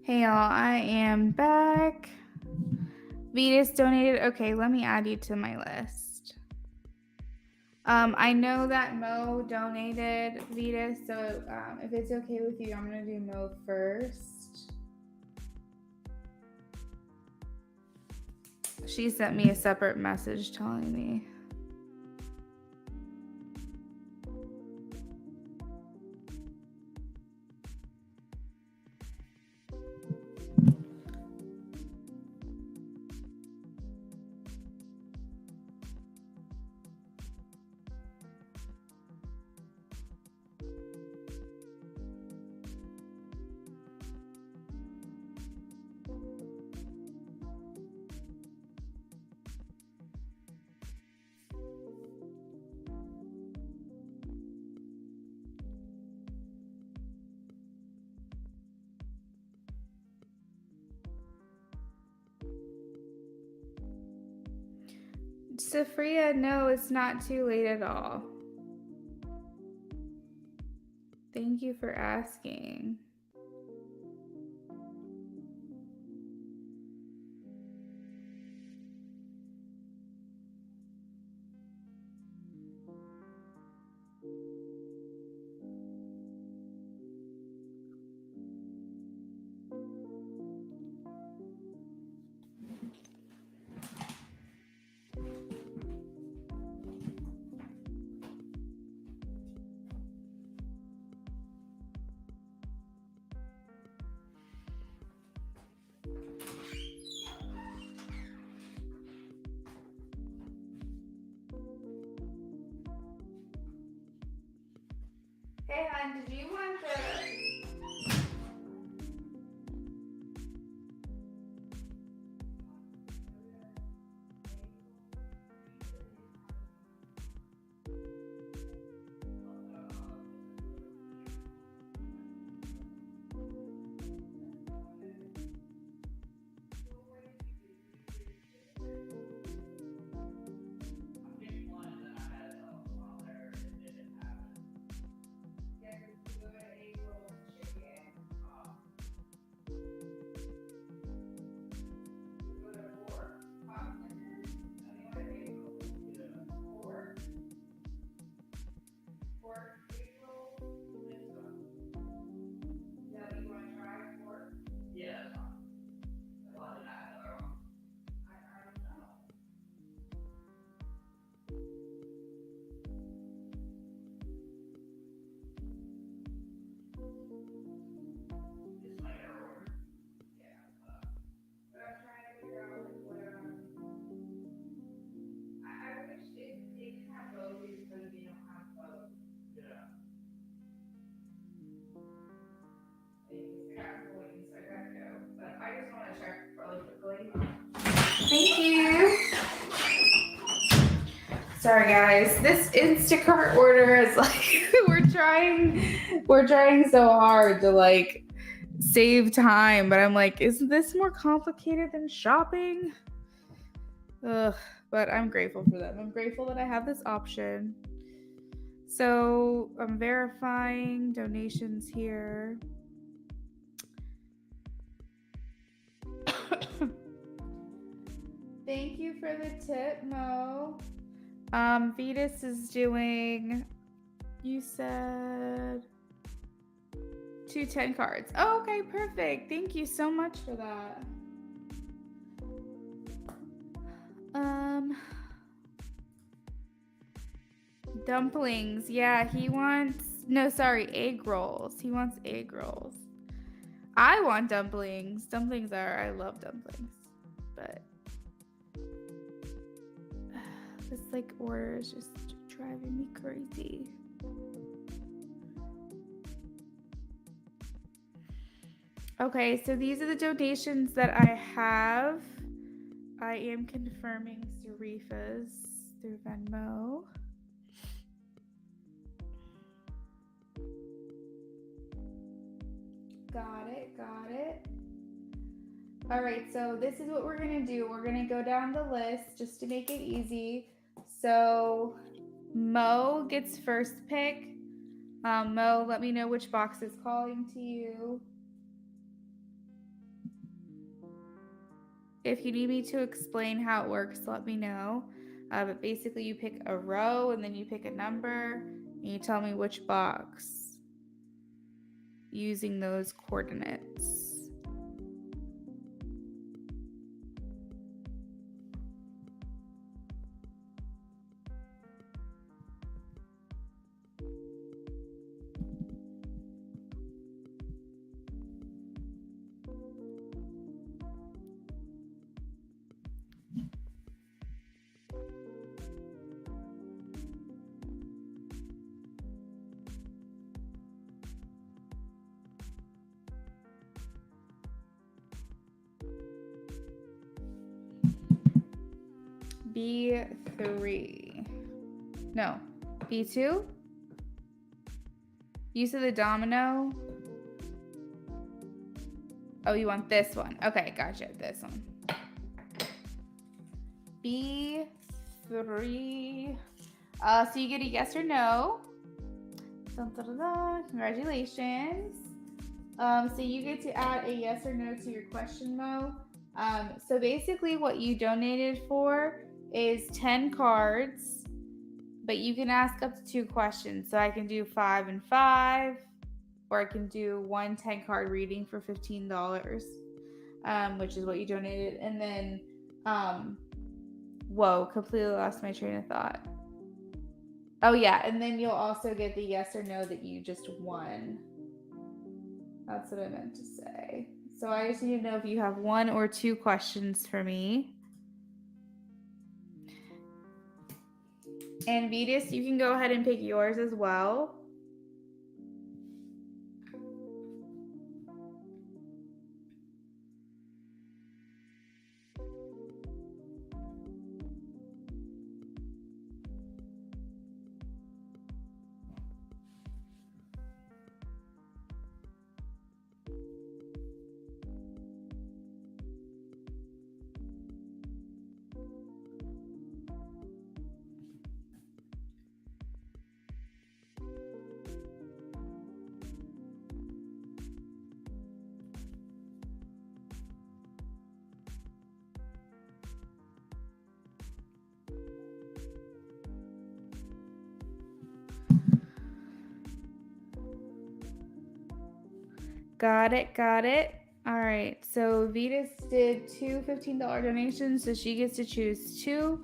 Hey y'all, I am back. Vetus donated. Okay, let me add you to my list. I know that Mo donated Vetus, so if it's okay with you, I'm gonna do Mo first. She sent me a separate message telling me. Safria, no, it's not too late at all. Thank you for asking. Hey, hon, did you want the... Thank you. Sorry guys, this Instacart order is like we're trying so hard to like save time, but I'm like, isn't this more complicated than shopping? Ugh, but I'm grateful for them. I'm grateful that I have this option. So I'm verifying donations here. Thank you for the tip, Mo. Vetus is doing, you said 2 10 cards. Oh, okay, perfect. Thank you so much for that. Dumplings. Yeah, he wants, no, sorry, egg rolls. He wants egg rolls. I want dumplings. I love dumplings. But this like order is just driving me crazy. Okay, so these are the donations that I have. I am confirming Sarifa's through Venmo. Got it. All right, so this is what we're gonna do. We're gonna go down the list just to make it easy. So Mo gets first pick. Mo, let me know which box is calling to you. If you need me to explain how it works, let me know. But basically, you pick a row and then you pick a number and you tell me which box using those coordinates. B3. No, B2? You said the domino? Oh, you want this one. Okay, gotcha. This one. B3. So you get a yes or no. Dun, dun, dun, dun. Congratulations. So you get to add a yes or no to your question, Mo. So basically what you donated for is 10 cards, but you can ask up to 2 questions. So I can do 5 and 5, or I can do 1 10-card reading for $15, which is what you donated. And then, whoa, completely lost my train of thought. Oh yeah, and then you'll also get the yes or no that you just won. That's what I meant to say. So I just need to know if you have 1 or 2 questions for me. And Vetus, you can go ahead and pick yours as well. Got it. All right, so Vetus did 2 $15 donations, so she gets to choose 2.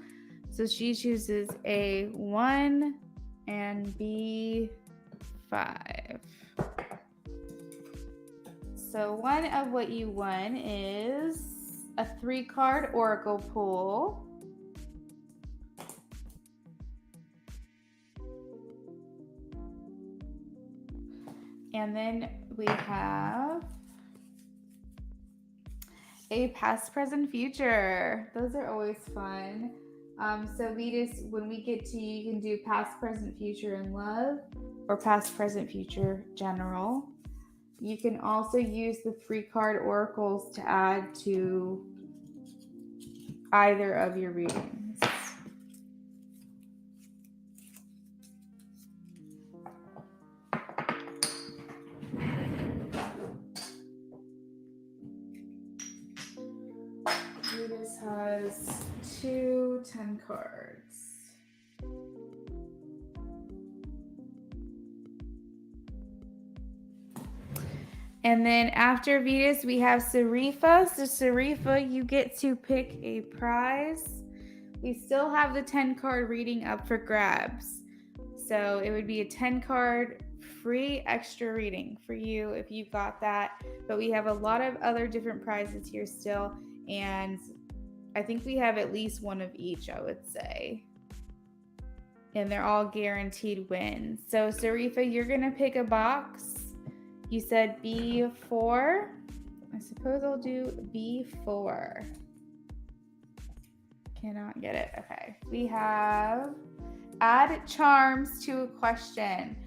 So she chooses A1 and B5. So one of what you won is a 3-card oracle pool. And then we have a past, present, future. Those are always fun. So when we get to you can do past, present, future in love, or past, present, future general. You can also use the 3-card oracles to add to either of your readings. Vetus has 2 10 cards. And then after Vetus, we have Sarifa. So Sarifa, you get to pick a prize. We still have the 10-card reading up for grabs. So it would be a 10-card free extra reading for you if you got that. But we have a lot of other different prizes here still. And I think we have at least one of each, I would say. And they're all guaranteed wins. So Sarifa, you're going to pick a box. You said B4. I suppose I'll do B4. Cannot get it. Okay. We have add charms to a question.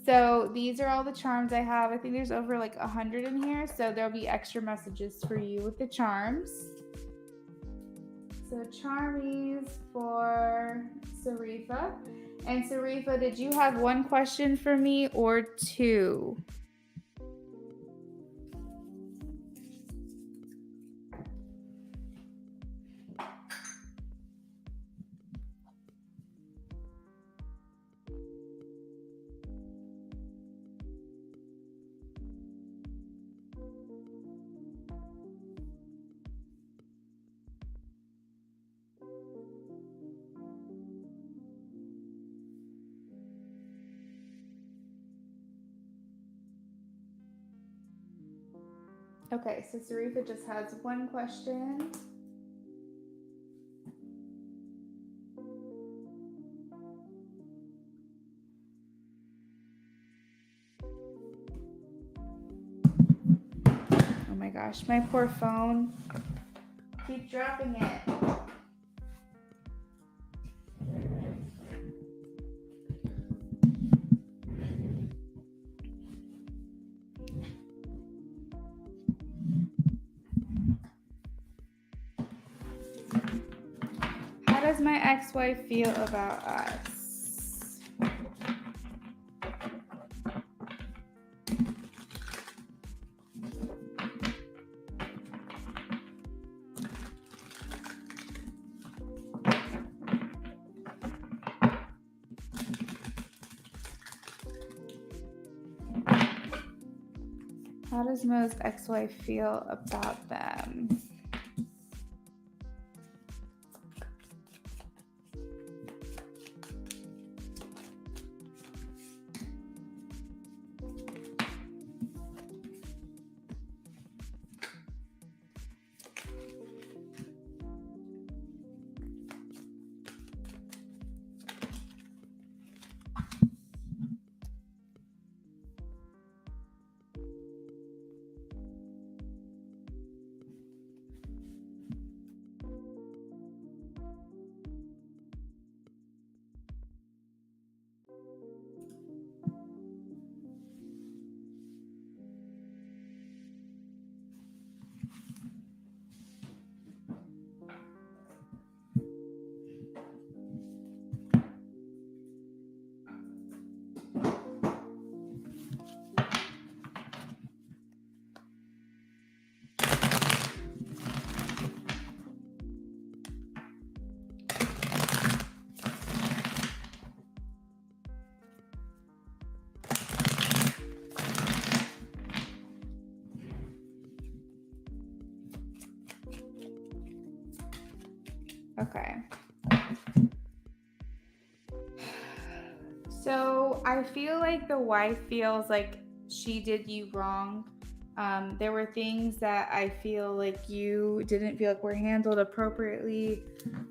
So these are all the charms I have. I think there's over like 100 in here. So there'll be extra messages for you with the charms. So charmies for Sarifa. And Sarifa, did you have 1 question for me or 2? Okay, so Sarifa just has one question. Oh my gosh, my poor phone. Keep dropping it. How does my ex-wife feel about us? How does Mo's ex-wife feel about them? Okay. So I feel like the wife feels like she did you wrong. There were things that I feel like you didn't feel like were handled appropriately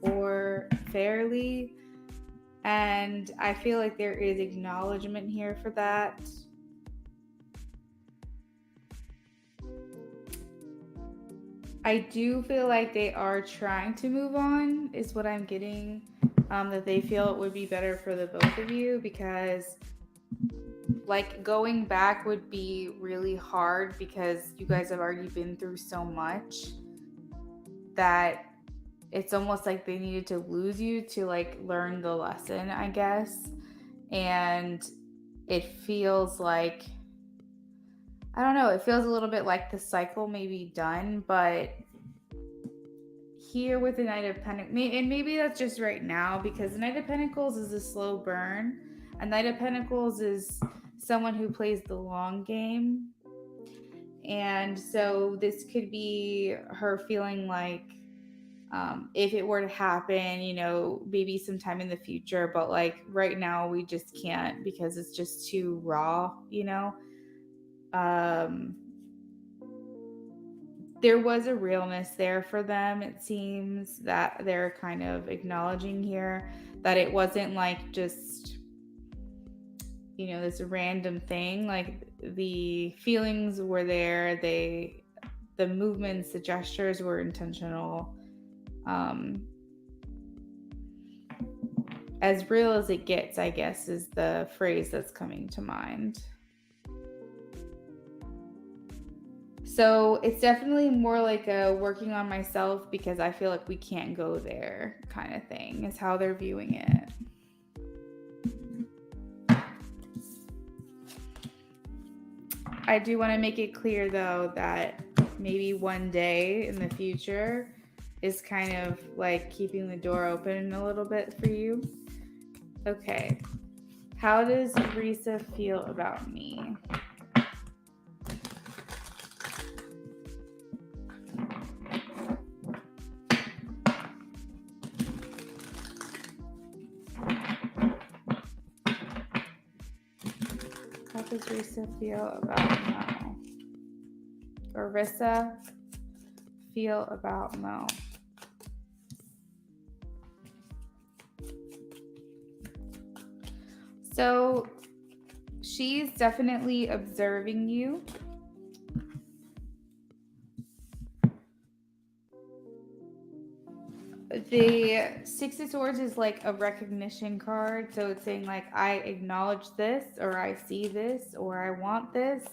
or fairly. And I feel like there is acknowledgement here for that. I do feel like they are trying to move on, is what I'm getting. That they feel it would be better for the both of you, because like going back would be really hard because you guys have already been through so much that it's almost like they needed to lose you to like learn the lesson, I guess. And it feels like, I don't know, it feels a little bit like the cycle may be done, but here with the Knight of Pentacles, and maybe that's just right now, because the Knight of Pentacles is a slow burn. A Knight of Pentacles is someone who plays the long game. And so this could be her feeling like, if it were to happen, you know, maybe sometime in the future, but like right now we just can't because it's just too raw, you know. There was a realness there for them. It seems that they're kind of acknowledging here that it wasn't like just, you know, this random thing. Like the feelings were there, the movements, the gestures were intentional. As real as it gets, I guess, is the phrase that's coming to mind. So it's definitely more like a working on myself because I feel like we can't go there kind of thing is how they're viewing it. I do want to make it clear though that maybe one day in the future is kind of like keeping the door open a little bit for you. Okay. How does Risa feel about me? How does Risa feel about now? or Rissa feel about Mo? So she's definitely observing you. The Six of Swords is like a recognition card. So it's saying like, I acknowledge this, or I see this, or I want this,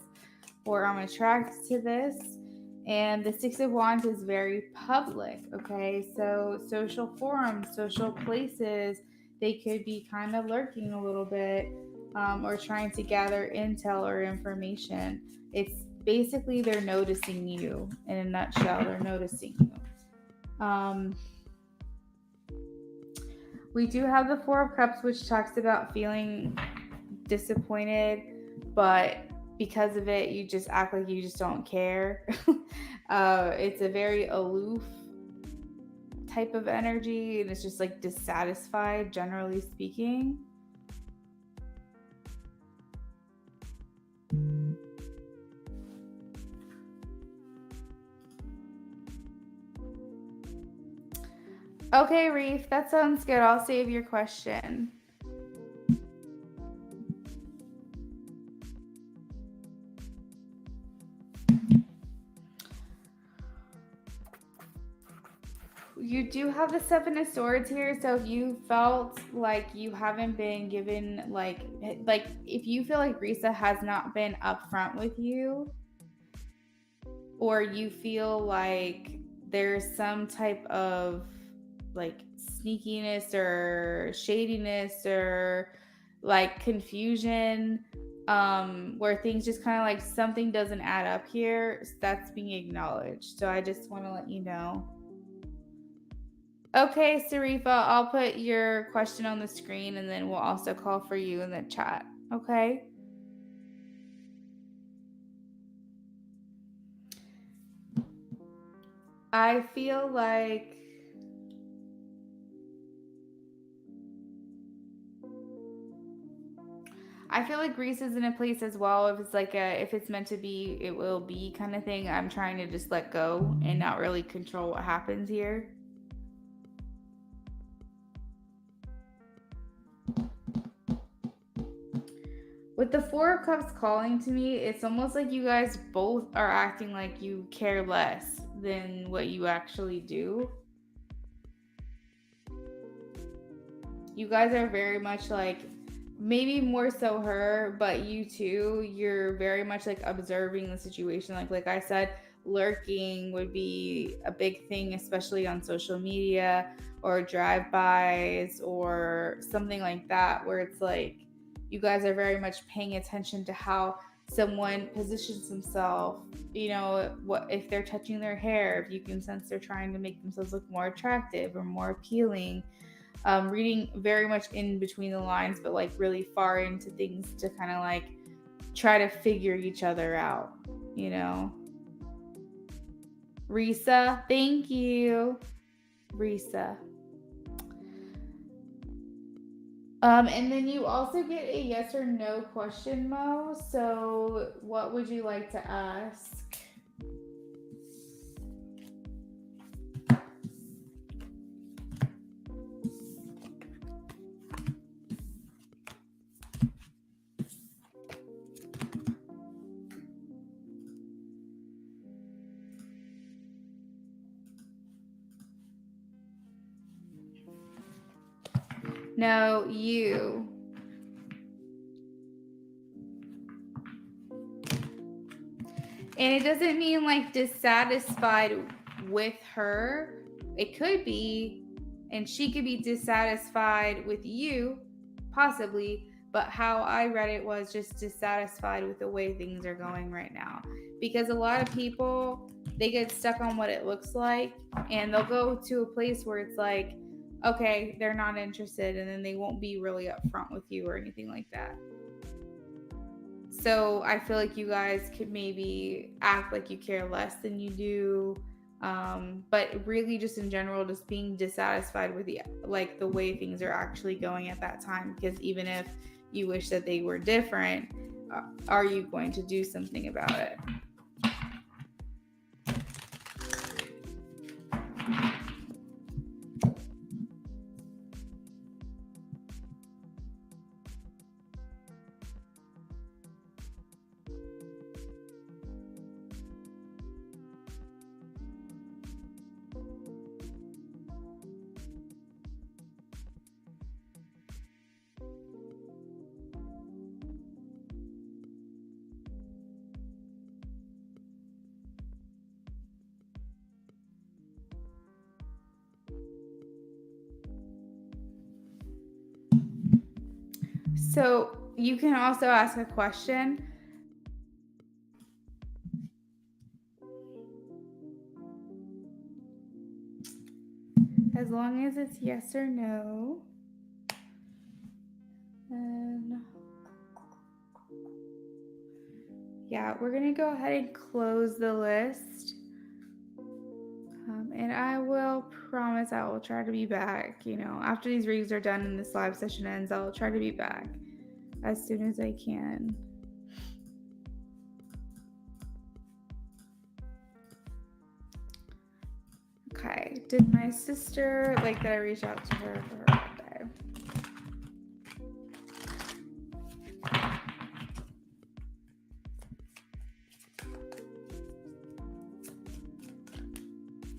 or I'm attracted to this. And the Six of Wands is very public, okay? So social forums, social places, they could be kind of lurking a little bit, or trying to gather intel or information. It's basically they're noticing you. In a nutshell, they're noticing you. We do have the Four of Cups, which talks about feeling disappointed, but because of it, you just act like you just don't care. It's a very aloof type of energy, and it's just like dissatisfied, generally speaking. Okay, Reef, that sounds good. I'll save your question. You do have the Seven of Swords here, so if you felt like you haven't been given, like if you feel like Risa has not been upfront with you, or you feel like there's some type of like sneakiness or shadiness or like confusion, where things just kind of like something doesn't add up here, that's being acknowledged. So I just want to let you know. Okay, Sarifa, I'll put your question on the screen, and then we'll also call for you in the chat. Okay? I feel like Greece is in a place as well. If it's like if it's meant to be, it will be kind of thing. I'm trying to just let go and not really control what happens here. With the Four of Cups calling to me, it's almost like you guys both are acting like you care less than what you actually do. You guys are very much like, maybe more so her, but you too, you're very much like observing the situation. Like I said, lurking would be a big thing, especially on social media or drive-bys or something like that, where it's like you guys are very much paying attention to how someone positions themselves, you know, what if they're touching their hair, if you can sense they're trying to make themselves look more attractive or more appealing. Reading very much in between the lines, but like really far into things to kind of like try to figure each other out, you know. Risa, thank you. Risa. And then you also get a yes or no question, Mo. So what would you like to ask? No, you. And it doesn't mean like dissatisfied with her. It could be, and she could be dissatisfied with you, possibly, but how I read it was just dissatisfied with the way things are going right now. Because a lot of people, they get stuck on what it looks like, and they'll go to a place where it's like, okay, they're not interested, and then they won't be really upfront with you or anything like that. So I feel like you guys could maybe act like you care less than you do, but really just in general, just being dissatisfied with the way things are actually going at that time. Because even if you wish that they were different, are you going to do something about it? So you can also ask a question. As long as it's yes or no. And yeah, we're going to go ahead and close the list. And I will promise I will try to be back. After these readings are done and this live session ends, I'll try to be back as soon as I can. Okay, did my sister like that I reached out to her for her birthday?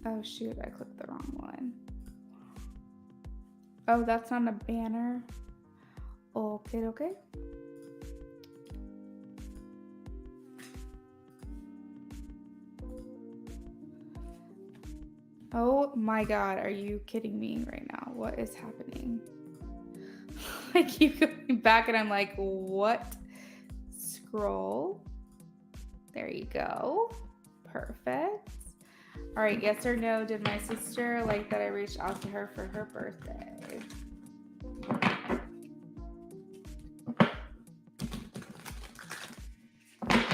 Oh shoot, I clicked the wrong one. Oh, that's not a banner. Okay. Oh my god, are you kidding me right now? What is happening? I keep going back and I'm like, what? Scroll. There you go. Perfect. All right, yes or no, did my sister like that I reached out to her for her birthday?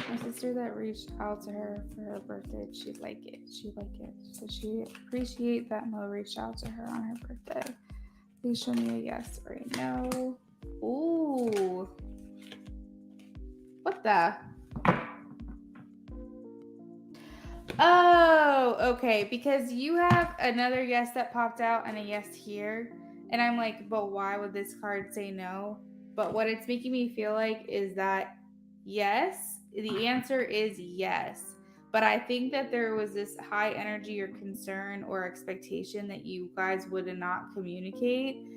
My sister that reached out to her for her birthday, she'd like it. So she appreciate that Mo reached out to her on her birthday. Please show me a yes or a no. Ooh. What the? Oh, okay. Because you have another yes that popped out and a yes here. And I'm like, but why would this card say no? But what it's making me feel like is that yes, the answer is yes. But I think that there was this high energy or concern or expectation that you guys would not communicate.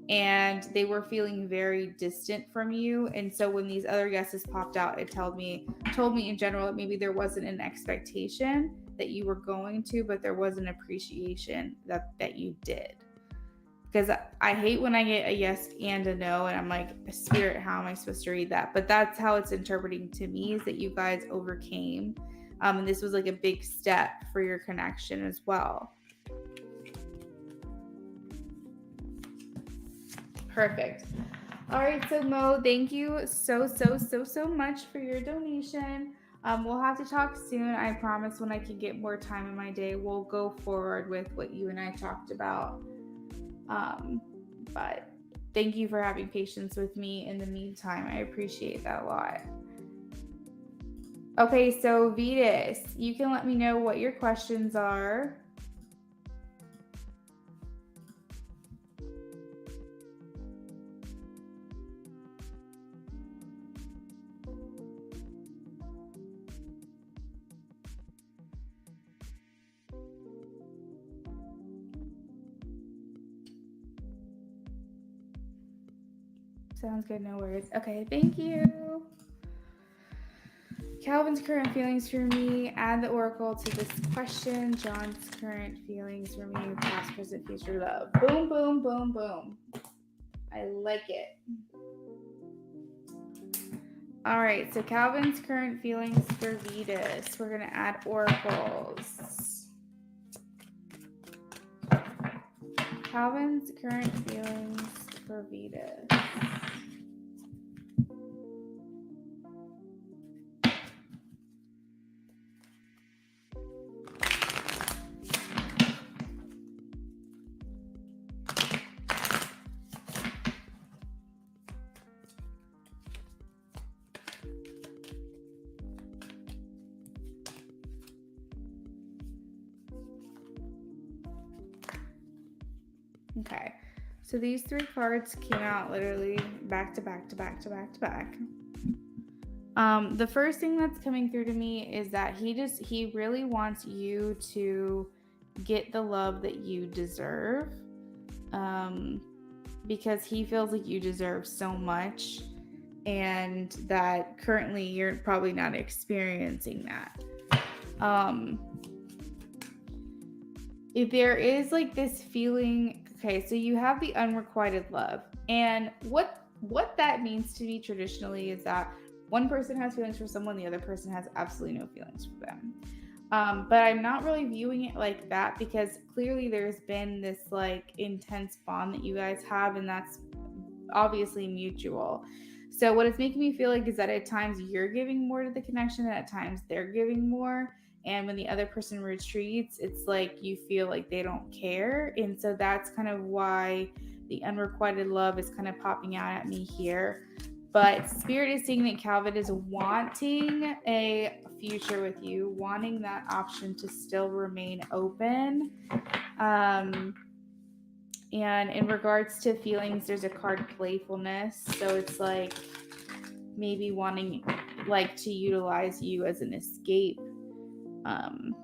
And they were feeling very distant from you. And so when these other yeses popped out, it told me in general that maybe there wasn't an expectation that you were going to, but there was an appreciation that you did. Because I hate when I get a yes and a no, and I'm like, Spirit, how am I supposed to read that? But that's how it's interpreting to me, is that you guys overcame. And this was like a big step for your connection as well. Perfect. All right, so Mo, thank you so much for your donation. We'll have to talk soon. I promise when I can get more time in my day, we'll go forward with what you and I talked about. But thank you for having patience with me in the meantime. I appreciate that a lot. Okay, so Vetus, you can let me know what your questions are. Sounds good, no worries. Okay, thank you. Calvin's current feelings for me, add the oracle to this question. John's current feelings for me, past, present, future love. Boom, boom, boom, boom. I like it. All right, so Calvin's current feelings for Vetus. We're going to add oracles. Calvin's current feelings for Vetus. Okay, so these three cards came out literally back to back to back to back to back. The first thing that's coming through to me is that he really wants you to get the love that you deserve, because he feels like you deserve so much, and that currently you're probably not experiencing that. If there is like this feeling, okay, so you have the unrequited love, and what what that means to me traditionally is that one person has feelings for someone, the other person has absolutely no feelings for them. But I'm not really viewing it like that because clearly there's been this like intense bond that you guys have, and that's obviously mutual. So what it's making me feel like is that at times you're giving more to the connection and at times they're giving more. And when the other person retreats, it's like you feel like they don't care. And so that's kind of why the unrequited love is kind of popping out at me here. But Spirit is saying that Calvin is wanting a future with you, wanting that option to still remain open. Um, and in regards to feelings, there's a card playfulness. So it's like maybe wanting like to utilize you as an escape. Um,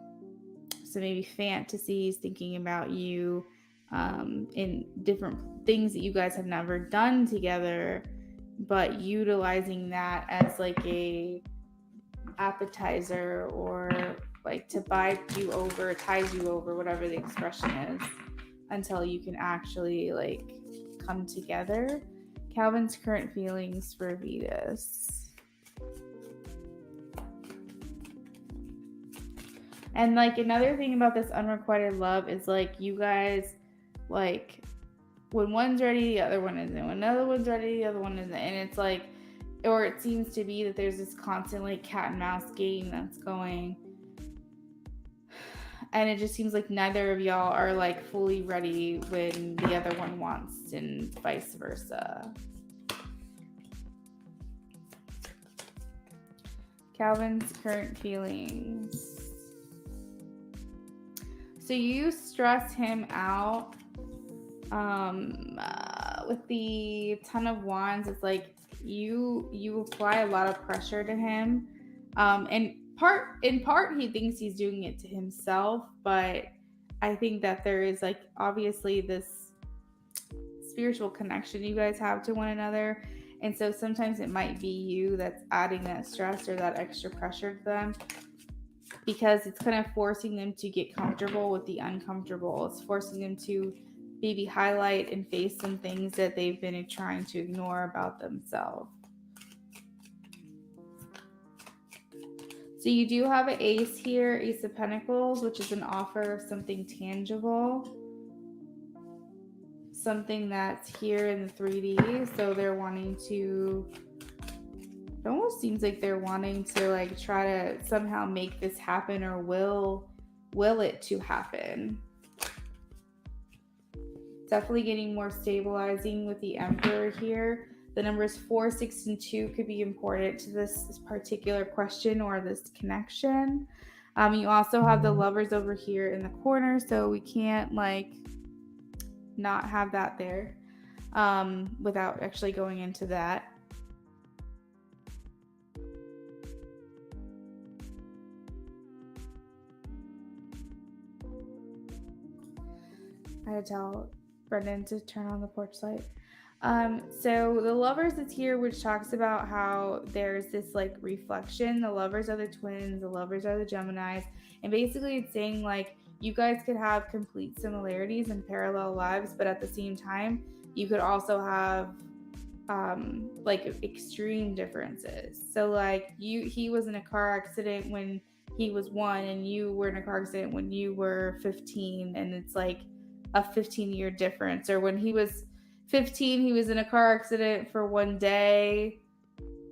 so maybe fantasies, thinking about you in different things that you guys have never done together, but utilizing that as like a appetizer or like to tide you over, whatever the expression is, until you can actually like come together. Calvin's current feelings for Vetus. And like another thing about this unrequited love is like you guys, like when one's ready, the other one isn't. When another one's ready, the other one isn't. And it's like, or it seems to be that there's this constant like cat and mouse game that's going. And it just seems like neither of y'all are like fully ready when the other one wants, and vice versa. Calvin's current feelings. So you stress him out with the Ton of Wands. It's like you apply a lot of pressure to him, and in part he thinks he's doing it to himself, but I think that there is like obviously this spiritual connection you guys have to one another, and so sometimes it might be you that's adding that stress or that extra pressure to them, because it's kind of forcing them to get comfortable with the uncomfortable. It's forcing them to maybe highlight and face some things that they've been trying to ignore about themselves. So you do have an ace here, Ace of Pentacles, which is an offer of something tangible, something that's here in the 3D. So they're wanting to, it almost seems like they're wanting to like try to somehow make this happen, or will it to happen. Definitely getting more stabilizing with the Emperor here. The numbers 4, 6, and 2 could be important to this particular question or this connection. You also have the Lovers over here in the corner, so we can't like not have that there without actually going into that. I had to tell Brennan to turn on the porch light. So the Lovers is here, which talks about how there's this like reflection. The Lovers are the twins, the Lovers are the Geminis, and basically it's saying like you guys could have complete similarities and parallel lives, but at the same time you could also have like extreme differences. So like he was in a car accident when he was 1, and you were in a car accident when you were 15, and it's like a 15-year difference. Or when he was 15, he was in a car accident for 1 day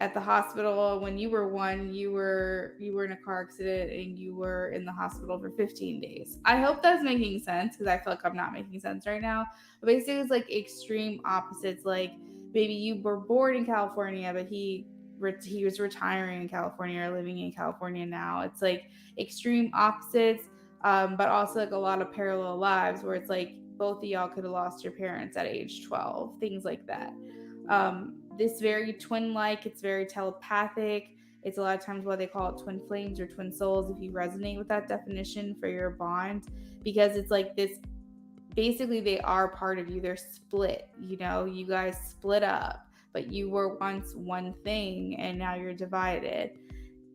at the hospital. When you were 1, you were in a car accident and you were in the hospital for 15 days. I hope that's making sense, because I feel like I'm not making sense right now. But basically it's like extreme opposites. Like maybe you were born in California, but he was retiring in California or living in California now. It's like extreme opposites, but also like a lot of parallel lives where it's like both of y'all could have lost your parents at age 12, things like that. This very twin-like, it's very telepathic. It's a lot of times why they call it twin flames or twin souls, if you resonate with that definition for your bond, because it's like this, basically they are part of you. They're split, you know, you guys split up, but you were once one thing and now you're divided.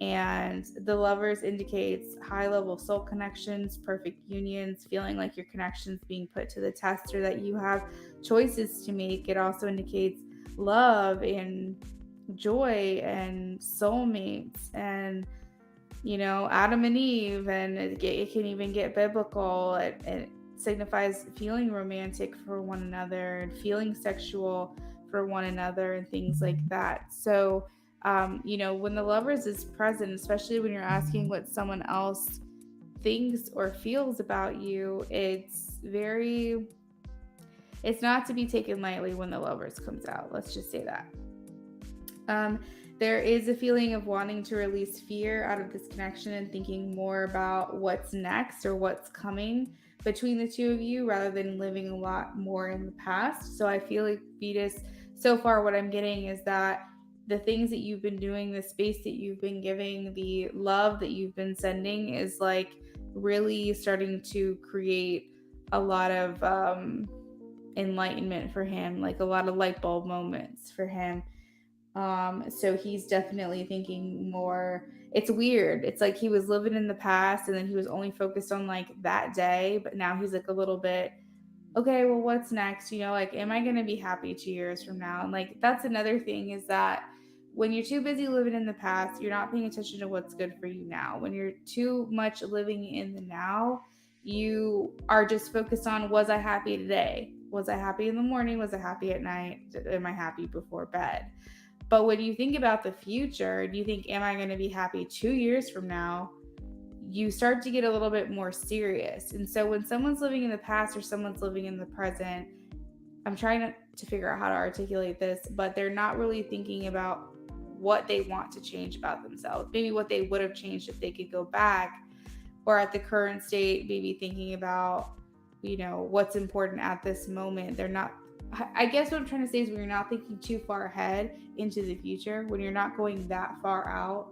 And the Lovers indicates high-level soul connections, perfect unions, feeling like your connection's being put to the test, or that you have choices to make. It also indicates love and joy and soulmates and Adam and Eve, and it can even get biblical. It signifies feeling romantic for one another and feeling sexual for one another and things like that. So, when the lovers is present, especially when you're asking what someone else thinks or feels about you, it's not to be taken lightly when the lovers comes out. Let's just say that. There is a feeling of wanting to release fear out of this connection and thinking more about what's next or what's coming between the two of you rather than living a lot more in the past. So I feel like, Vetus, so far what I'm getting is that the things that you've been doing, the space that you've been giving, the love that you've been sending is like really starting to create a lot of enlightenment for him, like a lot of light bulb moments for him. So he's definitely thinking more. It's weird. It's like he was living in the past and then he was only focused on like that day, but now he's like a little bit, okay, well, what's next? Like, am I going to be happy 2 years from now? And like, that's another thing is that when you're too busy living in the past, you're not paying attention to what's good for you now. When you're too much living in the now, you are just focused on, was I happy today? Was I happy in the morning? Was I happy at night? Am I happy before bed? But when you think about the future, do you think, am I going to be happy 2 years from now? You start to get a little bit more serious. And so when someone's living in the past or someone's living in the present, I'm trying to figure out how to articulate this, but they're not really thinking about what they want to change about themselves. Maybe what they would have changed if they could go back, or at the current state, maybe thinking about, what's important at this moment. They're not, I guess what I'm trying to say is when you're not thinking too far ahead into the future, when you're not going that far out,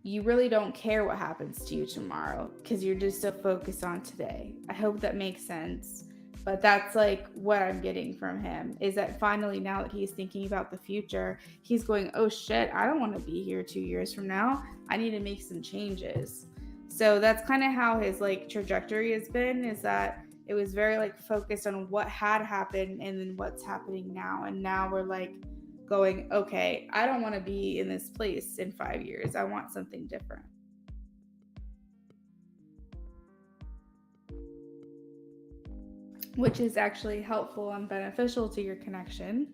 you really don't care what happens to you tomorrow because you're just so focused on today. I hope that makes sense. But that's like what I'm getting from him is that finally, now that he's thinking about the future, he's going, oh shit, I don't want to be here 2 years from now. I need to make some changes. So that's kind of how his like trajectory has been, is that it was very like focused on what had happened and then what's happening now. And now we're like going, okay, I don't want to be in this place in 5 years. I want something different. Which is actually helpful and beneficial to your connection,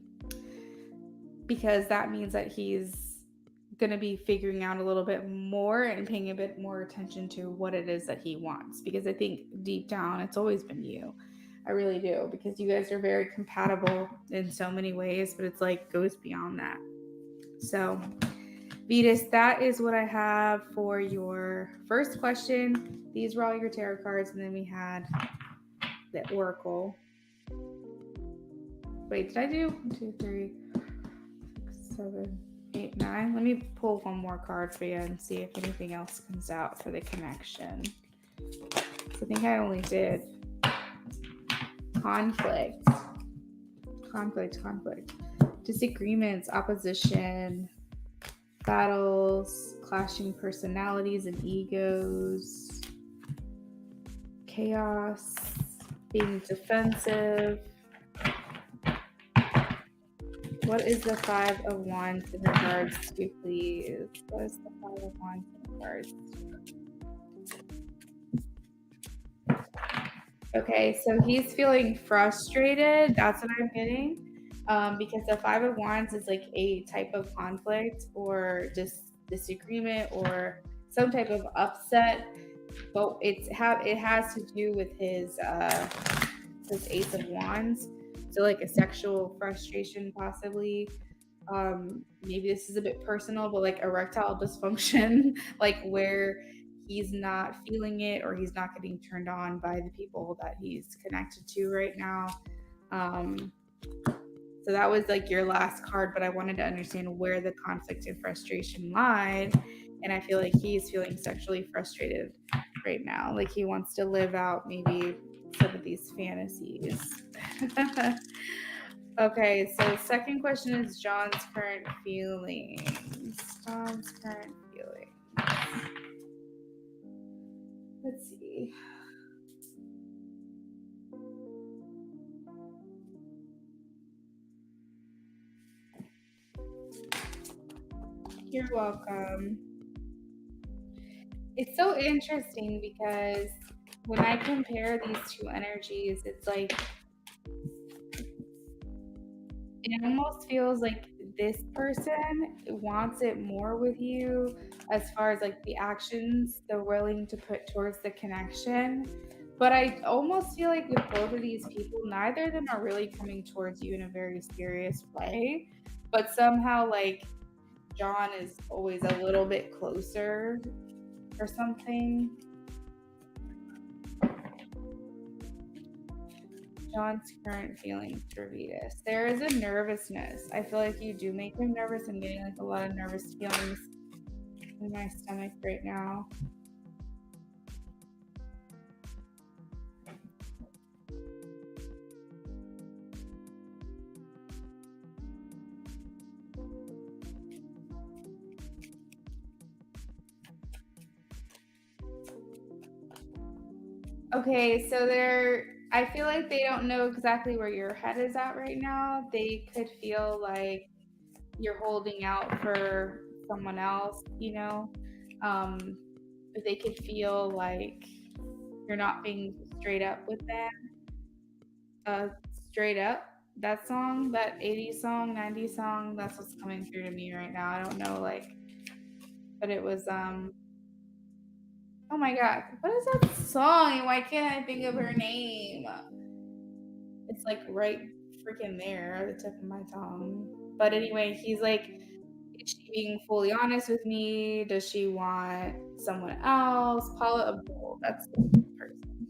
because that means that he's going to be figuring out a little bit more and paying a bit more attention to what it is that he wants. Because I think deep down, it's always been you. I really do, because you guys are very compatible in so many ways, but it's like goes beyond that. So, Vetus, that is what I have for your first question. These were all your tarot cards, and then we had the oracle. Wait, did I do 1, 2, 3, 6, 7, 8, 9? Let me pull one more card for you and see if anything else comes out for the connection. I think I only did conflict, disagreements, opposition, battles, clashing personalities and egos, chaos, being defensive. What is the 5 of Wands in regards to, please? What is the 5 of Wands in regards to? Okay, so he's feeling frustrated. That's what I'm getting. Because the 5 of Wands is like a type of conflict or disagreement or some type of upset, but it has to do with his Ace of Wands. So like a sexual frustration, possibly. Maybe this is a bit personal, but like erectile dysfunction, like where he's not feeling it or he's not getting turned on by the people that he's connected to right now. So that was like your last card, but I wanted to understand where the conflict and frustration lied. And I feel like he's feeling sexually frustrated right now. Like he wants to live out maybe some of these fantasies. Okay, so second question is John's current feelings. John's current feelings. Let's see. You're welcome. It's so interesting because when I compare these two energies, it's like it almost feels like this person wants it more with you as far as like the actions they're willing to put towards the connection. But I almost feel like with both of these people, neither of them are really coming towards you in a very serious way. But somehow, like, John is always a little bit closer or something. John's current feelings for Vetus. There is a nervousness. I feel like you do make him nervous. I'm getting like a lot of nervous feelings in my stomach right now. Okay, so I feel like they don't know exactly where your head is at right now. They could feel like you're holding out for someone else, you know? They could feel like you're not being straight up with them. Straight up, that song, that 80s song, 90s song, that's what's coming through to me right now. I don't know, like, but it was, oh my God, what is that song? Why can't I think of her name? It's like right freaking there at the tip of my tongue. But anyway, he's like, is she being fully honest with me? Does she want someone else? Paula Abdul, that's the person.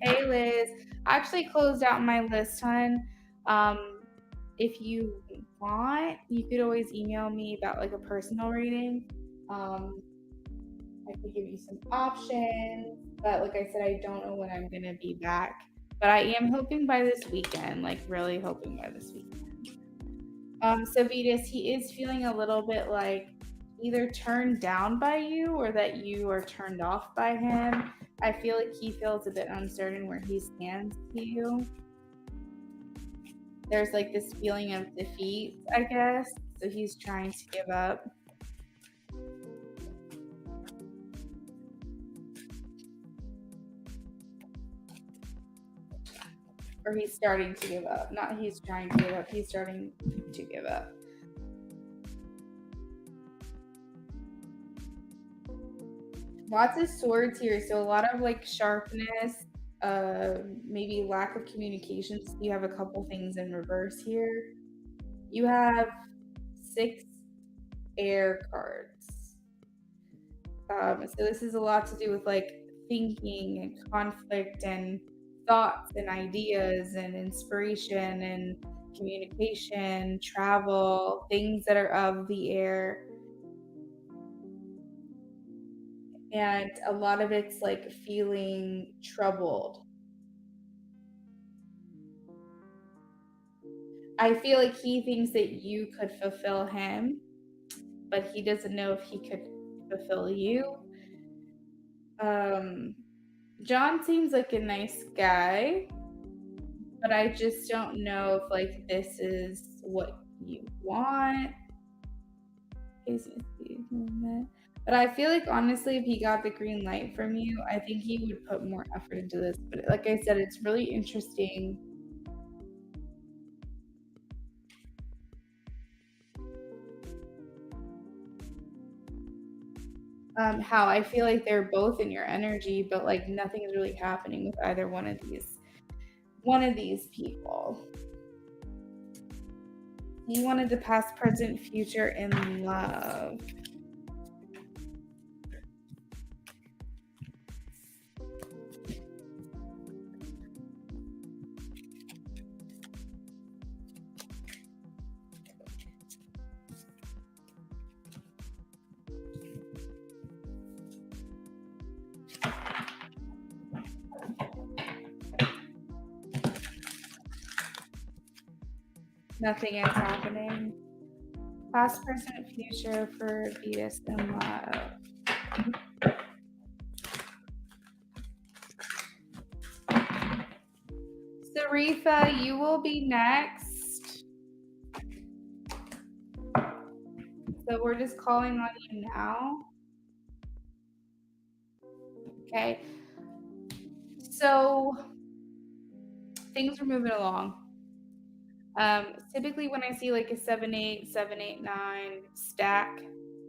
Hey Liz, I actually closed out my list, hun. If you want, you could always email me about like a personal reading. I could give you some options, but like I said, I don't know when I'm gonna be back. But I am hoping by this weekend, like really hoping by this weekend. So Vetus, he is feeling a little bit like either turned down by you or that you are turned off by him. I feel like he feels a bit uncertain where he stands to you. There's like this feeling of defeat, I guess. So he's trying to give up. Or he's starting to give up. Not he's trying to give up, he's starting to give up. Lots of swords here, so a lot of like sharpness, maybe lack of communication. So you have a couple things in reverse here. You have 6 air cards. So this is a lot to do with like thinking and conflict and thoughts and ideas and inspiration and communication, travel, things that are of the air. And a lot of it's like feeling troubled. I feel like he thinks that you could fulfill him, but he doesn't know if he could fulfill you. John seems like a nice guy, but I just don't know if like this is what you want. But I feel like honestly, if he got the green light from you, I think he would put more effort into this. But like I said, it's really interesting. How I feel like they're both in your energy, but like nothing is really happening with either one of these people. You wanted the past, present, future in love. Nothing is happening. Past, present, future for Vetus in love. Saritha, you will be next. So we're just calling on you now. Okay. So things are moving along. Typically when I see like a 7-8, 7-8-9 stack,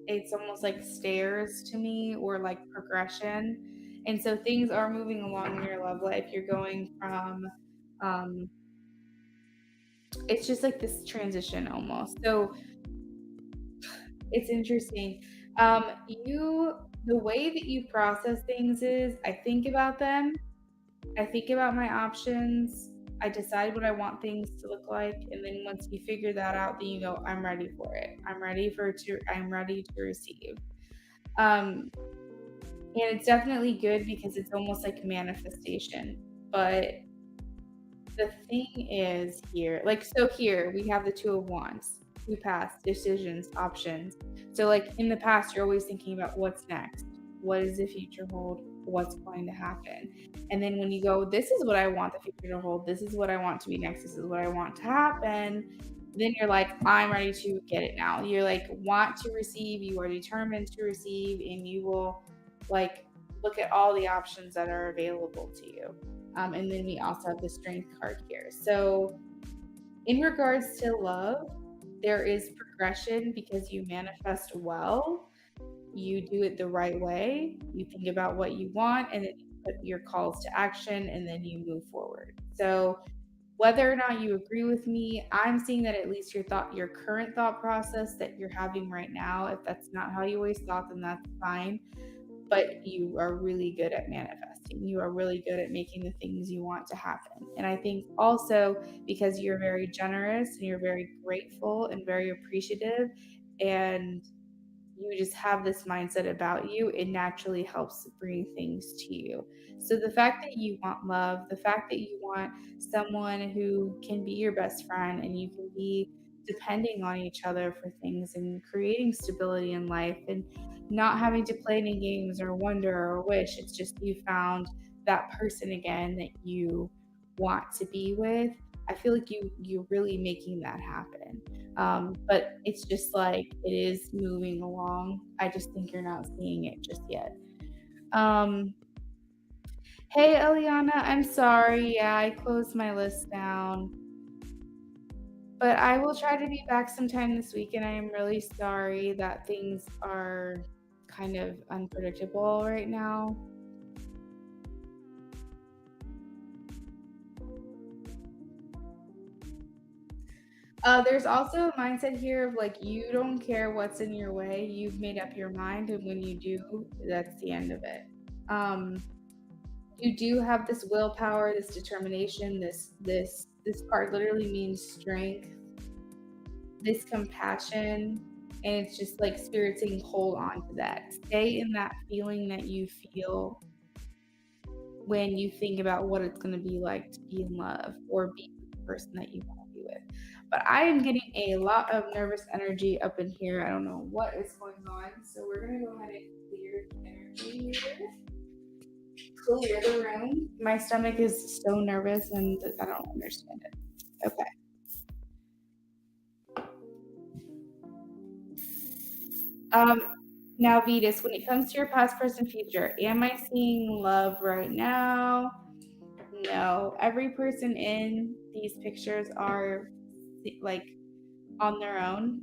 it's almost like stairs to me or like progression. And so things are moving along in your love life. You're going from um it's just like this transition almost. So it's interesting. You the way that you process things is I think about them, I think about my options, I decide what I want things to look like, and then once you figure that out, then you go, I'm ready for it. I'm ready to receive. Um, and it's definitely good because it's almost like manifestation. But the thing is here, like, so here we have the Two of Wands, two paths, decisions, options. So like in the past, you're always thinking about what's next, what does the future hold, what's going to happen. And then when you go, this is what I want the future to hold, this is what I want to be next, this is what I want to happen, then you're like, I'm ready to get it now. You're like, want to receive, you are determined to receive, and you will like look at all the options that are available to you. And then we also have the strength card here. So, in regards to love, there is progression because you manifest well, you do it the right way, you think about what you want, and then you put your calls to action, and then you move forward. So, whether or not you agree with me, I'm seeing that at least your current thought process that you're having right now, if that's not how you always thought, then that's fine, but you are really good at manifesting. You are really good at making the things you want to happen. And I think also because you're very generous and you're very grateful and very appreciative, and you just have this mindset about you, it naturally helps bring things to you. So the fact that you want love, the fact that you want someone who can be your best friend and you can be depending on each other for things and creating stability in life and not having to play any games or wonder or wish, it's just you found that person again that you want to be with. I feel like you're really making that happen. But it's just like it is moving along. I just think you're not seeing it just yet. Um, hey, Eliana, I'm sorry. Yeah, I closed my list down. But I will try to be back sometime this week, and I am really sorry that things are kind of unpredictable right now. There's also a mindset here of like you don't care what's in your way. You've made up your mind, and when you do, that's the end of it. Um, you do have this willpower, this determination, this card literally means strength, this compassion, and it's just like spirit saying hold on to that. Stay in that feeling that you feel when you think about what it's going to be like to be in love or be with the person that you want to be with. But I am getting a lot of nervous energy up in here. I don't know what is going on. So we're going to go ahead and clear the energy here. Clear the room. My stomach is so nervous and I don't understand it. Okay. Now, Vetus, when it comes to your past, present, future, am I seeing love right now? No. Every person in these pictures are like on their own.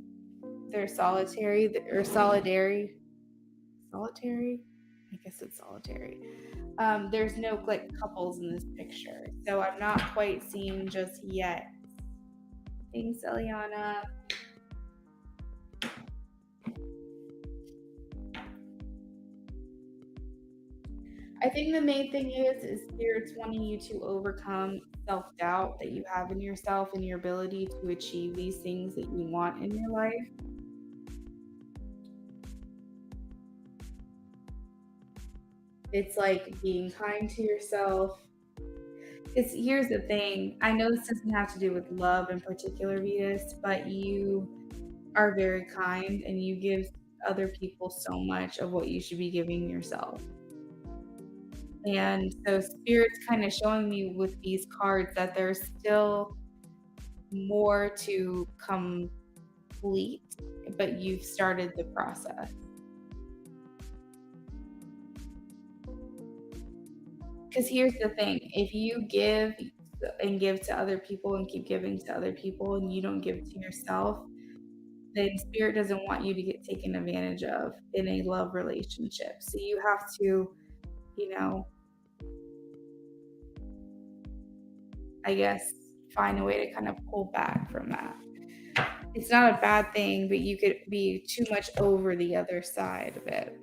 They're solitary or solidary. Solitary? I guess it's solitary. There's no like couples in this picture, so I'm not quite seeing just yet. Thanks, Eliana. I think the main thing is spirits wanting you to overcome self-doubt that you have in yourself and your ability to achieve these things that you want in your life. It's like being kind to yourself. It's here's the thing. I know this doesn't have to do with love in particular, Venus, but you are very kind and you give other people so much of what you should be giving yourself. And so spirit's kind of showing me with these cards that there's still more to come complete, but you've started the process. Because here's the thing, if you give and give to other people and keep giving to other people and you don't give to yourself, then spirit doesn't want you to get taken advantage of in a love relationship. So you have to, you know, I guess, find a way to kind of pull back from that. It's not a bad thing, but you could be too much over the other side of it.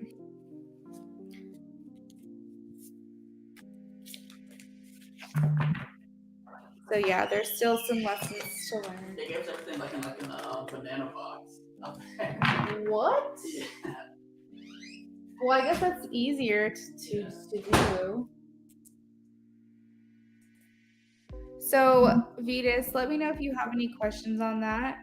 So yeah, there's still some lessons to learn. They gave us everything like in a banana box. What? Yeah. Well, I guess that's easier to do. So, Vetus, let me know if you have any questions on that.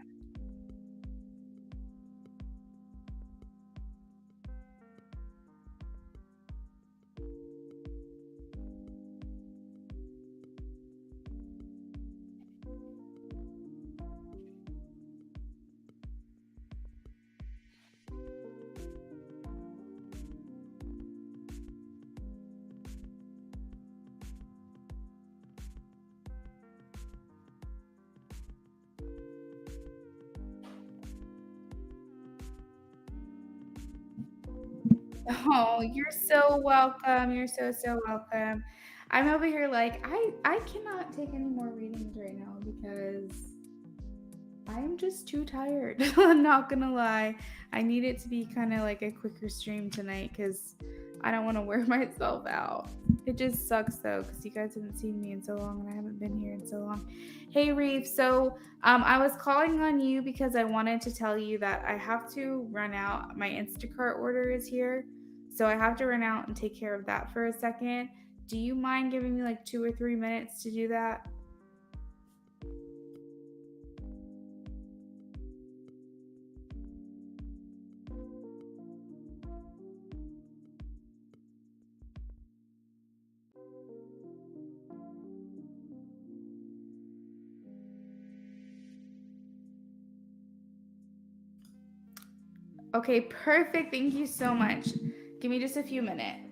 Oh, you're so welcome. You're so welcome. I'm over here like I cannot take any more readings right now because I'm just too tired. I'm not gonna lie. I need it to be kind of like a quicker stream tonight because I don't want to wear myself out. It just sucks though because you guys haven't seen me in so long and I haven't been here in so long. Hey Reef, so I was calling on you because I wanted to tell you that I have to run out. My Instacart order is here, so I have to run out and take care of that for a second. Do you mind giving me like 2 or 3 minutes to do that? Okay, perfect. Thank you so much. Give me just a few minutes.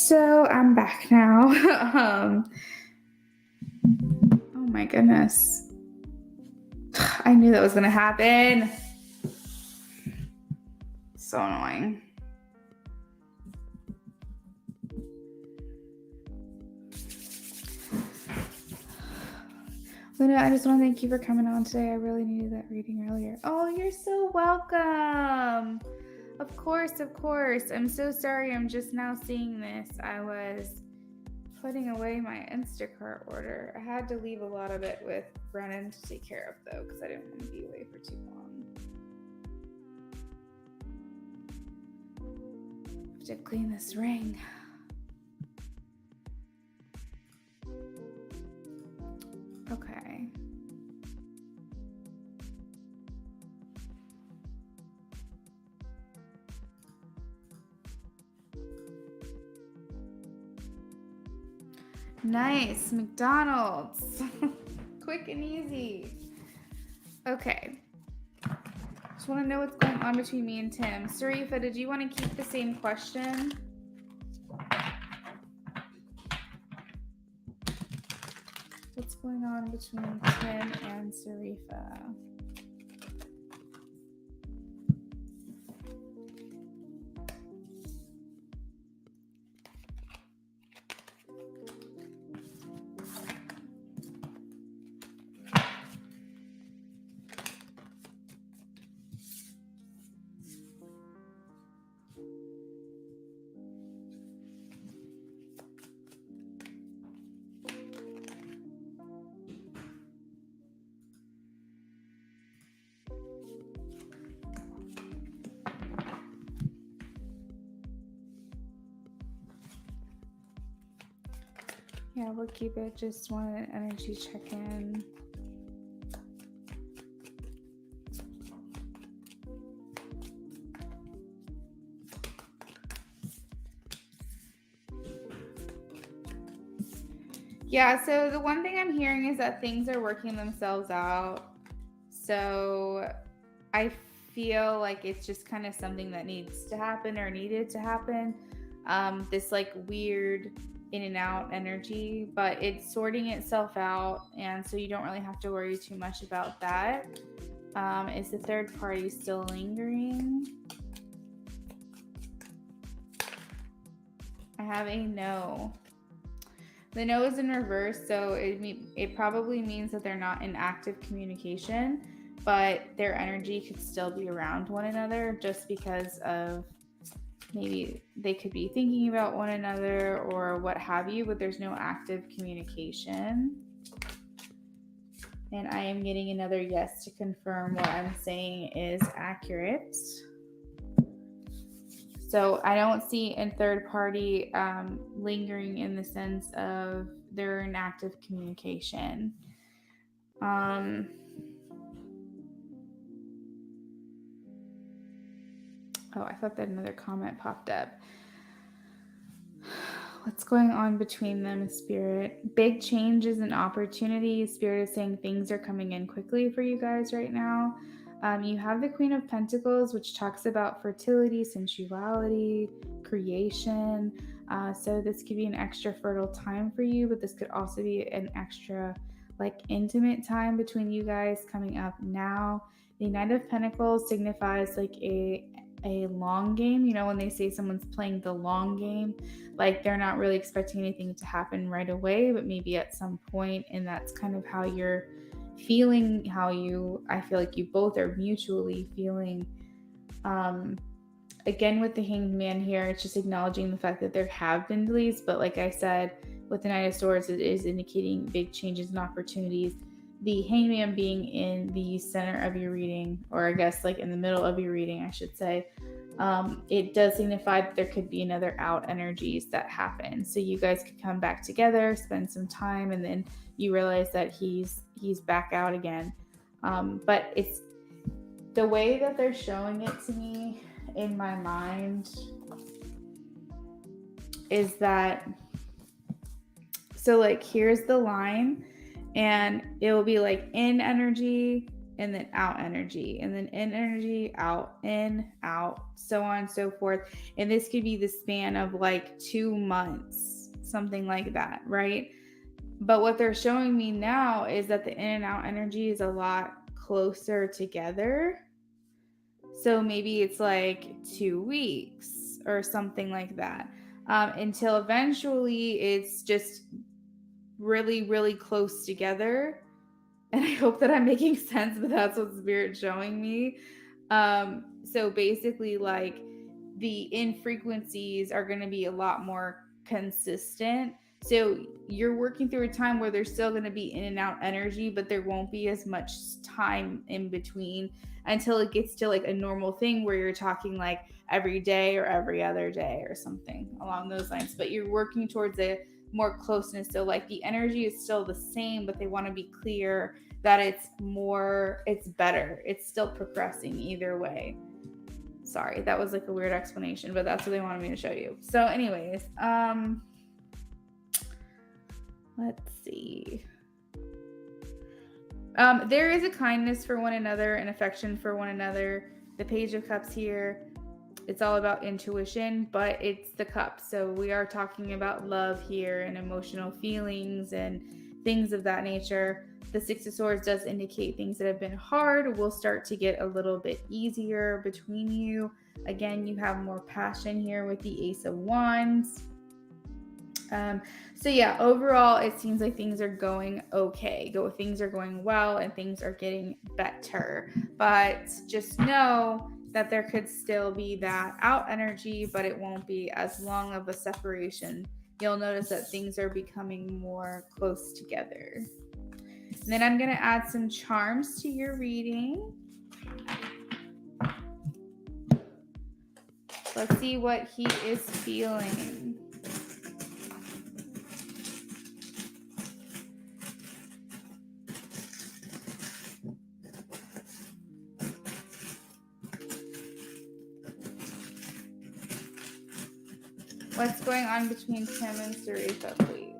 So I'm back now. Oh my goodness. I knew that was going to happen. So annoying. Linda, I just want to thank you for coming on today. I really needed that reading earlier. Oh, you're so welcome. Of course, of course. I'm so sorry I'm just now seeing this. I was putting away my Instacart order. I had to leave a lot of it with Brennan to take care of, though, because I didn't want to be away for too long. I have to clean this ring. Okay. Nice, McDonald's. Quick and easy. Okay. Just want to know what's going on between me and Tim. Sarifa, did you want to keep the same question? What's going on between Tim and Sarifa? Yeah, we'll keep it. Just want an energy check-in. Yeah, so the one thing I'm hearing is that things are working themselves out. So I feel like it's just kind of something that needs to happen or needed to happen. This like weird in and out energy, but it's sorting itself out, and so you don't really have to worry too much about that. Is the third party still lingering? I have a no. The no is in reverse, so it probably means that they're not in active communication, but their energy could still be around one another just because of maybe they could be thinking about one another or what have you, but there's no active communication. And I am getting another yes to confirm what I'm saying is accurate. So I don't see a third party lingering in the sense of they're in active communication. Oh, I thought that another comment popped up. What's going on between them, Spirit? Big changes and opportunities. Spirit is saying things are coming in quickly for you guys right now. You have the Queen of Pentacles, which talks about fertility, sensuality, creation. So this could be an extra fertile time for you, but this could also be an extra like intimate time between you guys coming up now. The Knight of Pentacles signifies like a long game. You know, when they say someone's playing the long game, like they're not really expecting anything to happen right away, but maybe at some point, and that's kind of how you're feeling, I feel like you both are mutually feeling. Again, with the Hanged Man here, it's just acknowledging the fact that there have been delays, but like I said, with the Knight of Swords, it is indicating big changes and opportunities. The Hanged Man being in the center of your reading, or I guess like in the middle of your reading, I should say, it does signify that there could be another out energies that happen. So you guys could come back together, spend some time, and then you realize that he's back out again. But it's the way that they're showing it to me in my mind is that, so like here's the line, and it will be like in energy, and then out energy, and then in energy, out, in, out, so on and so forth. And this could be the span of like 2 months, something like that, right? But what they're showing me now is that the in and out energy is a lot closer together. So maybe it's like 2 weeks or something like that, until eventually it's just really, really close together. And I hope that I'm making sense, but that's what Spirit's showing me. So basically, like, the infrequencies are going to be a lot more consistent. So you're working through a time where there's still going to be in and out energy, but there won't be as much time in between until it gets to like a normal thing where you're talking like every day or every other day or something along those lines. But you're working towards a more closeness. So like the energy is still the same, but they want to be clear that it's better. It's still progressing either way. Sorry, that was like a weird explanation, but that's what they wanted me to show you. So anyways, let's see. There is a kindness for one another and affection for one another. The Page of Cups here, it's all about intuition, but it's the cups. So we are talking about love here and emotional feelings and things of that nature. The Six of Swords does indicate things that have been hard will start to get a little bit easier between you. Again, you have more passion here with the Ace of Wands. So yeah, overall, it seems like things are going okay. Things are going well and things are getting better. But just know that there could still be that out energy, but it won't be as long of a separation. You'll notice that things are becoming more close together. And then I'm going to add some charms to your reading. Let's see what he is feeling. What's going on between Tim and Saritha, please?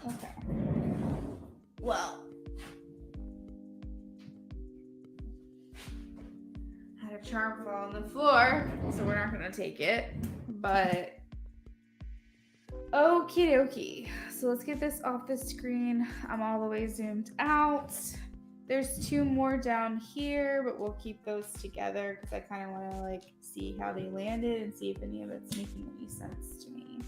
Okay. Well, I had a charm fall on the floor, so we're not going to take it. But okie dokie. So let's get this off the screen. I'm all the way zoomed out. There's 2 more down here, but we'll keep those together because I kind of want to like see how they landed and see if any of it's making any sense to me.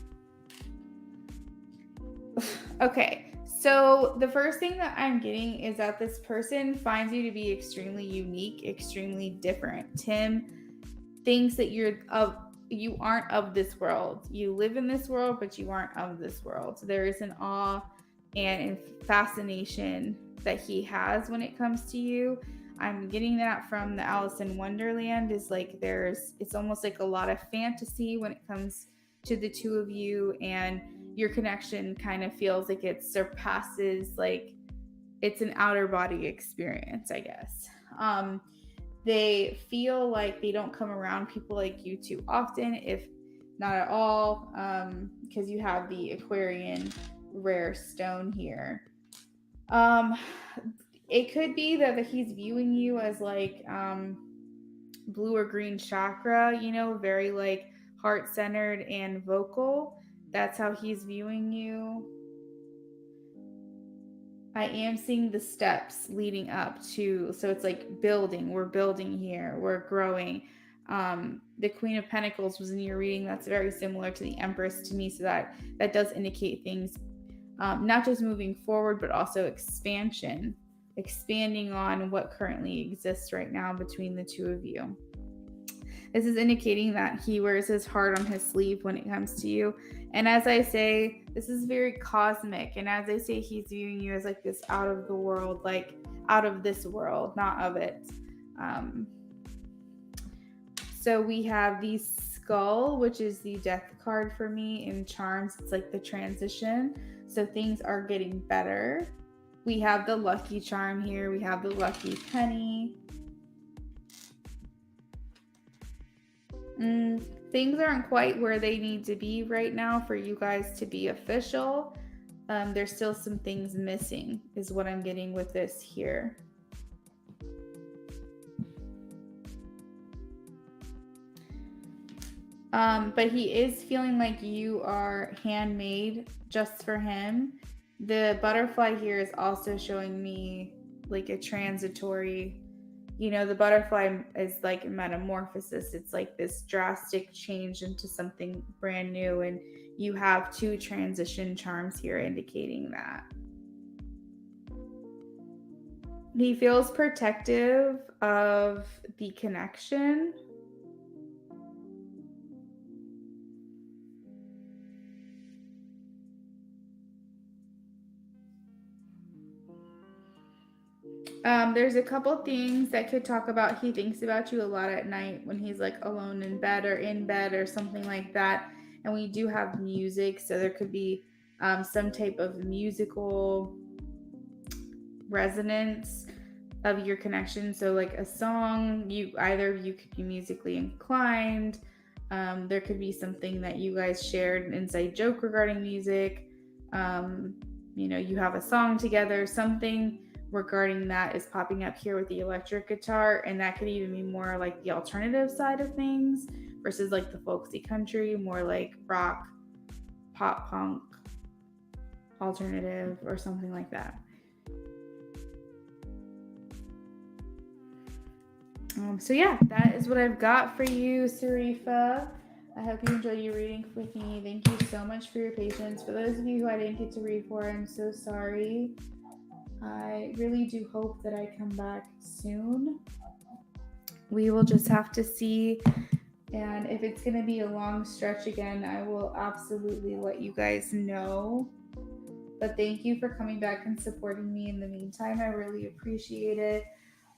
Okay, so the first thing that I'm getting is that this person finds you to be extremely unique, extremely different. Tim thinks that you aren't of this world. You live in this world, but you aren't of this world. So there is an awe and fascination that he has when it comes to you. I'm getting that from the Alice in Wonderland is like it's almost like a lot of fantasy when it comes to the two of you, and your connection kind of feels like it surpasses, like it's an outer body experience, I guess. They feel like they don't come around people like you too often, if not at all, because you have the Aquarian rare stone here. It could be that he's viewing you as like blue or green chakra, very like heart-centered and vocal. That's how he's viewing you. I am seeing the steps leading up to, so it's like building. We're building here. We're growing. The Queen of Pentacles was in your reading. That's very similar to the Empress to me. So that does indicate things, not just moving forward, but also expanding on what currently exists right now between the two of you. This is indicating that he wears his heart on his sleeve when it comes to you. And as I say, this is very cosmic. And as I say, he's viewing you as like this out of the world, like out of this world, not of it. So we have the skull, which is the death card for me in charms. It's like the transition. So things are getting better. We have the lucky charm here. We have the lucky penny. Things aren't quite where they need to be right now for you guys to be official. There's still some things missing, is what I'm getting with this here. But he is feeling like you are handmade just for him. The butterfly here is also showing me like a transitory, the butterfly is like metamorphosis. It's like this drastic change into something brand new. And you have 2 transition charms here indicating that. He feels protective of the connection. There's a couple things that could talk about he thinks about you a lot at night when he's like alone in bed or in bed or something like that. And we do have music, so there could be some type of musical resonance of your connection. So like a song, either of you could be musically inclined. There could be something that you guys shared, an inside joke regarding music. You have a song together, something regarding that is popping up here with the electric guitar, and that could even be more like the alternative side of things versus like the folksy country, more like rock, pop punk, alternative, or something like that. So yeah, that is what I've got for you, Sarifa. I hope you enjoyed your reading with me. Thank you so much for your patience. For those of you who I didn't get to read for, I'm so sorry. I really do hope that I come back soon. We will just have to see. And if it's going to be a long stretch again, I will absolutely let you guys know. But thank you for coming back and supporting me in the meantime. I really appreciate it.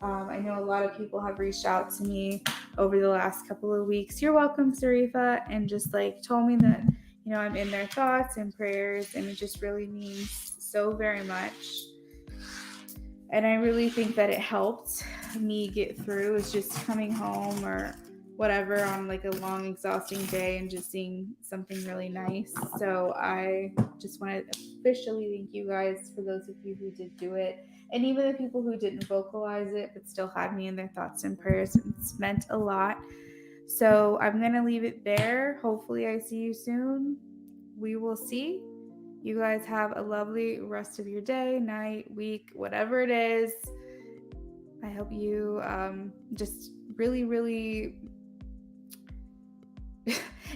I know a lot of people have reached out to me over the last couple of weeks. You're welcome, Sarifa, and just like told me that, I'm in their thoughts and prayers, and it just really means so very much. And I really think that it helped me get through, is just coming home or whatever on like a long, exhausting day and just seeing something really nice. So I just want to officially thank you guys, for those of you who did do it. And even the people who didn't vocalize it but still had me in their thoughts and prayers. It's meant a lot. So I'm going to leave it there. Hopefully I see you soon. We will see. You guys have a lovely rest of your day, night, week, whatever it is. I hope you just really, really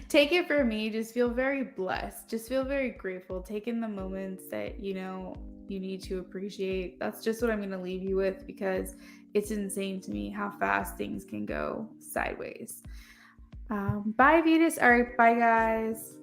take it from me. Just feel very blessed. Just feel very grateful. Take in the moments that, you need to appreciate. That's just what I'm going to leave you with, because it's insane to me how fast things can go sideways. Bye, Vetus. All right, bye, guys.